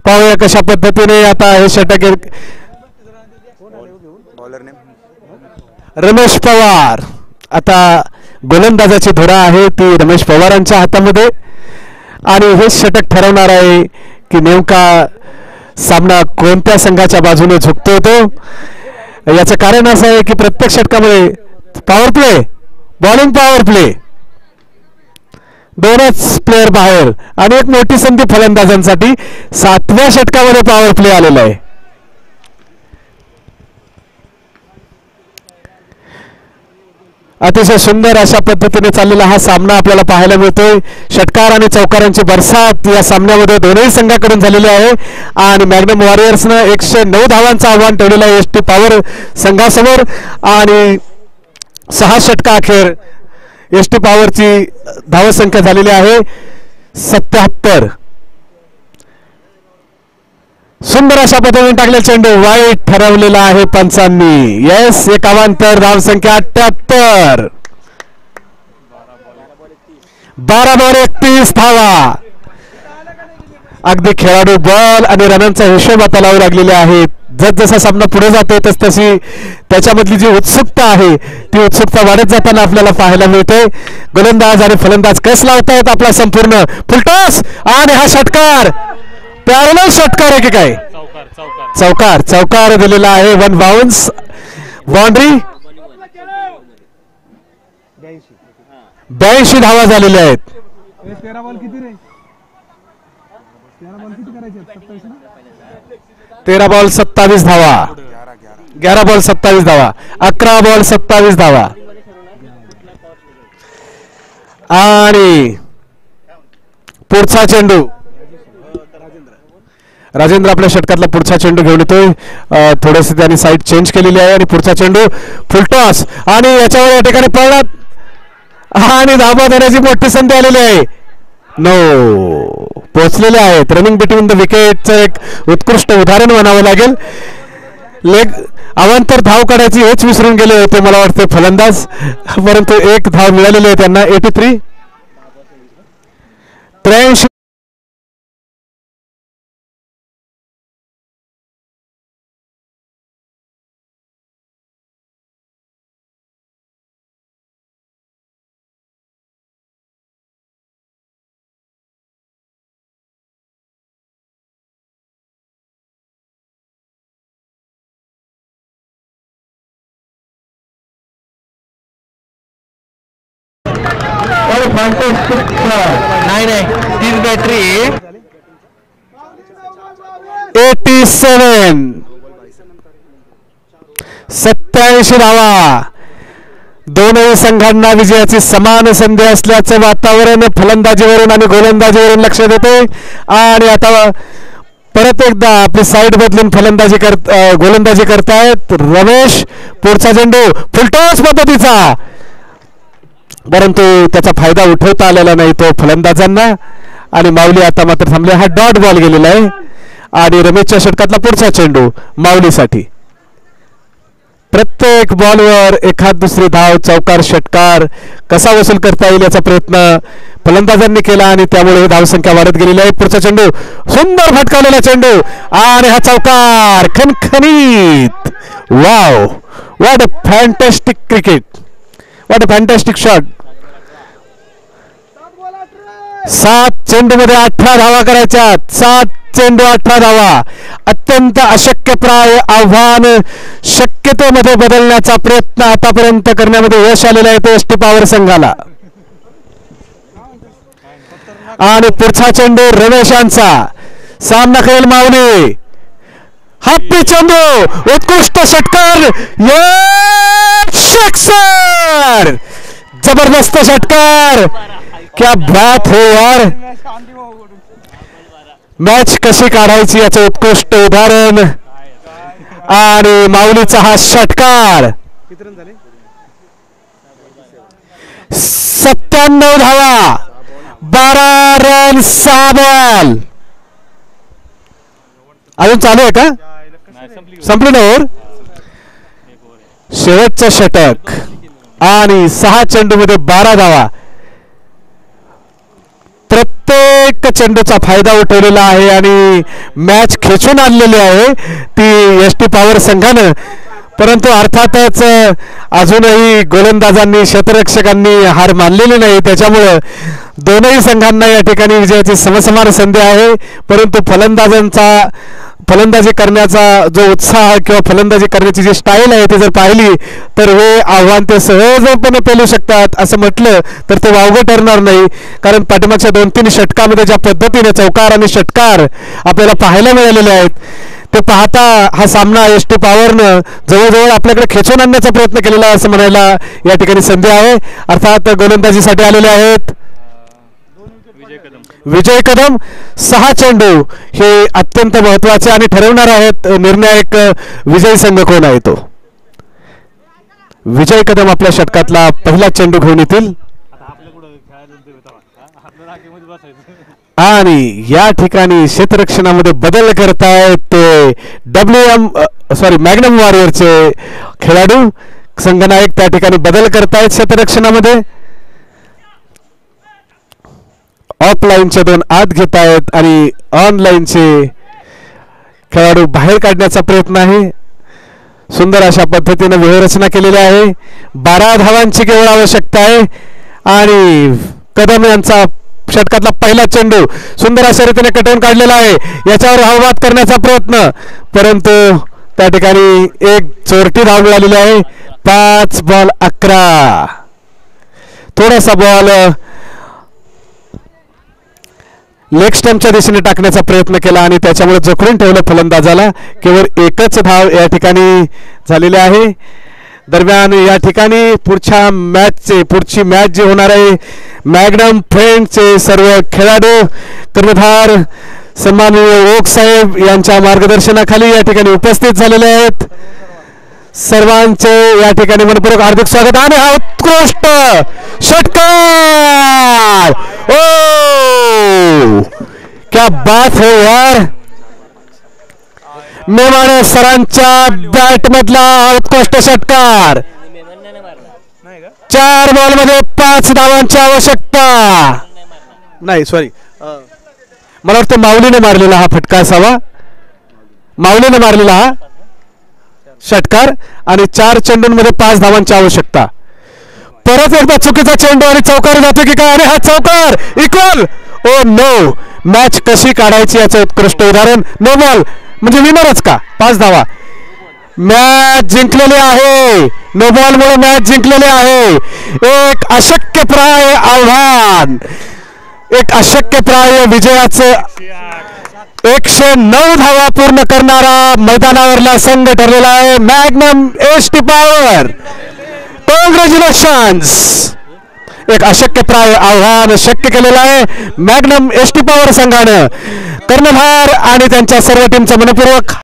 पाहूया कशा पद्धतीने आता हे षटक. रमेश पवार, आता गोलंदाजाची धुरा आहे ती रमेश पवारांच्या हातामध्ये आणि हे षटक ठरवणार आहे की नेमका सामना कोणत्या संघाच्या बाजूने झुकतो तो. याचं कारण असं आहे की प्रत्येक षटकामध्ये power play, bowling power play, दोनच प्लेयर बाहेर आणि एक मोठी संधी फलंदाजांसाठी. 7व्या षटकामध्ये पॉवर प्ले आलेला आहे. अतिशय सुंदर अशा पद्धतीने चाललेला हा सामना आपल्याला पाहायला मिळतोय. षटकार आणि चौकारांची बरसात या सामन्यामध्ये दोन्ही संघाकडून झालेली आहे आणि मॅग्नम वॉरियर्सनं 109 धावांचं आव्हान ठेवलेलं आहे एसटी पॉवर संघासमोर. आणि 6 षटका अखेर एसटी पॉवरची धावसंख्या झालेली आहे 77. सुंदर अशा पद्धतीने टाकलेला चेंडू वाईट ठरवलेला आहे पंचांनी. येस, एक अवांतर. धावसंख्या 78. 12 बॉल 31 धावा. अगदी खेळाडू बॉल आणि रनांचा हिशोब आता लावू लागलेले आहेत. जसा सामना पुढे जातोय तशी त्याच्यामधली जी उत्सुकता आहे ती उत्सुकता वाढत जाताना आपल्याला पाहायला मिळते. गोलंदाज आणि फलंदाज कस लावतायत आपला संपूर्ण फुलटॉस आणि हा षटकार पॅरलल षटकार आहे की काय? चौकार दिलेला आहे. 1 बाउन्स बाउंड्री. 82 धावा झालेल्या आहेत. 13 बॉल किती रे? 13 बॉल किती करायचे? 27 ना? 13 बॉल 27 धावा. 11 बॉल 27 धावा. 11 बॉल 27 धावा. आणि पुढचा चेंडू राजेंद्र आपल्या षटकातला पुढचा चेंडू घेऊन येतोय. थोडेसे त्यांनी साईड चेंज केलेली आहे आणि पुढचा चेंडू फुलटॉस आणि याच्यावर या ठिकाणी पळणार आणि धाबा देण्याची मोठी संधी आलेली आहे. नो, पोहोचलेले आहेत. रनिंग बिटवीन द विकेटचं एक उत्कृष्ट उदाहरण म्हणावं लागेल. लेग अवांतर धाव काढायची हेच विसरून गेले होते मला वाटते फलंदाज, परंतु एक धाव मिळालेली आहे त्यांना. 83. 83. नाही 3 बॅटरी 87. 87 धावा. दोनही संघांना विजयाची समान संधी असल्याचं वातावरण फलंदाजीवरून आणि गोलंदाजीवरून लक्षात येते. आणि आता परत एकदा आपली साईड बदलून गोलंदाजी करतायत रमेश. पुढचा चेंडू फुलटॉस पद्धतीचा, परंतु त्याचा फायदा उठवता आलेला नाही तो फलंदाजांना. आणि माऊली आता मात्र थांबले. हा डॉट बॉल गेलेला आहे आणि रमेशच्या षटकातला पुढचा चेंडू माऊलीसाठी. प्रत्येक बॉलवर एखाद दुसरी धाव, चौकार, षटकार कसा वसूल करता येईल याचा प्रयत्न फलंदाजांनी केला आणि त्यामुळे धावसंख्या वाढत गेलेली आहे. पुढचा चेंडू सुंदर फटकावलेला चेंडू आणि हा चौकार खणखणीत. Wow, what a fantastic cricket, what a fantastic shot. 7 चेंडूमध्ये 18 धावा करायच्या. 7 चेंडू 18 धावा. अत्यंत अशक्यप्राय आव्हान शक्यतेमध्ये बदलण्याचा प्रयत्न आतापर्यंत करण्यामध्ये यश आलेलं आहे ते एसटी पॉवर संघाला. आणि पुढचा चेंडू रमेशांचा. सामना करेल माऊली. हॅपी चेंडू, उत्कृष्ट षटकार, सर जबरदस्त षटकार. क्या बात हो यार. मॅच कशी काढायची याचं उत्कृष्ट उदाहरण. आणि माऊलीचा हा षटकार. 97 धावा, 12 रन, 6 बॉल. अजून चालू आहे का? संपली ना ओव्हर. शेवटचं षटक आणि 6 चेंडूमध्ये 12 धावा. प्रत्येक चेंडूचा फायदा उठवलेला आहे आणि मॅच खेचून आणलेली आहे ती एसटी पॉवर संघानं. परंतु अर्थातच अजूनही गोलंदाजांनी, क्षेत्ररक्षकांनी हार मानलेली नाही. त्याच्यामुळं दोनही संघांना या ठिकाणी विजयाची समसमान संधी आहे. परंतु फलंदाजी करण्याचा जो उत्साह किंवा फलंदाजी करण्याची जी स्टाईल आहे ती जर पाहिली तर हे आव्हान ते सहजपणे पेलू शकतात असं म्हटलं तर ते वावगं ठरणार नाही. कारण पाठीमागच्या 2-3 षटकामध्ये ज्या पद्धतीने चौकार आणि षटकार आपल्याला पाहायला मिळालेले आहेत ते पाहता हा सामना एसटी पॉवरनं जवळजवळ आपल्याकडे खेचून आणण्याचा प्रयत्न केलेला असं म्हणायला या ठिकाणी संधी आहे. अर्थात गोलंदाजीसाठी आलेले आहेत विजय कदम. 6 चेंडू हे अत्यंत महत्वाचे आणि ठरवणार आहेत निर्णायक विजयी संघ कोण आहे तो. विजय कदम आपल्या षटकातला पहिला चेंडू घेऊन येतील. आणि या ठिकाणी क्षेत्ररक्षणामध्ये बदल करतायत ते मॅग्नम वॉरियरचे खेळाडू संघनायक त्या ठिकाणी बदल करतायत क्षेत्ररक्षणामध्ये. ऑफलाईनचे 2 आत घेत आहेत आणि ऑनलाईनचे खेळाडू बाहेर काढण्याचा प्रयत्न आहे. सुंदर अशा पद्धतीने व्यूहरचना केलेली आहे. 12 धावांची केवळ आवश्यकता आहे. आणि कदम यांचा षटकातला पहिला चेंडू सुंदर अशा रीतीने कटवून काढलेला आहे. याच्यावर हवाबाद करण्याचा प्रयत्न, परंतु त्या ठिकाणी एक चोरटी धाव मिळालेली आहे. 5 बॉल 11. थोडासा बॉल लेग स्टंपच्या दिशेने टाकण्याचा प्रयत्न केला आणि त्याच्यामुळे जखडून ठेवलं फलंदाजाला. केवळ एकच धाव या ठिकाणी झालेली आहे. दरम्यान या ठिकाणी पुढची मॅच जी होणार आहे मॅग्नम फ्रेंडचे सर्व खेळाडू कर्णधार सन्माननीय ओक साहेब यांच्या मार्गदर्शनाखाली या ठिकाणी उपस्थित झालेले आहेत. सर्वांचे या ठिकाणी मनपूर्वक हार्दिक स्वागत. आणि हा उत्कृष्ट षटकार. ओ क्या बात है यार. मेवाडे सरांच्या बॅट मधला उत्कृष्ट षटकार. 4 बॉल मध्ये 5 धावांची आवश्यकता. नाही सॉरी, मला वाटतं माऊलीने मारलेला हा फटका असावा. माऊलीने मारलेला हा षटकार आणि 4 चेंडूंमध्ये 5 धावांची आवश्यकता. परत एकदा चुकीचा चेंडू आणि चौकार जातो की काय. आणि हा चौकार इक्वल. Oh no. मॅच कशी काढायची याचं उत्कृष्ट उदाहरण. नो बॉल म्हणजे विनरच का. 5 धावा. मॅच जिंकलेली आहे. नो बॉल मुळे मॅच जिंकलेली आहे. एक अशक्यप्राय आव्हान, एक अशक्यप्राय विजयाचं 109 धावा पूर्ण करणारा मैदानावरला संघ ठरलेला आहे मॅग्नम एसटी पॉवर. कॉंग्रॅच्युलेशन्स. एक अशक्यप्राय आव्हान शक्य केलेलं आहे मॅग्नम एसटी पॉवर संघानं. कर्णधार आणि त्यांच्या सर्व टीमचा मनपूर्वक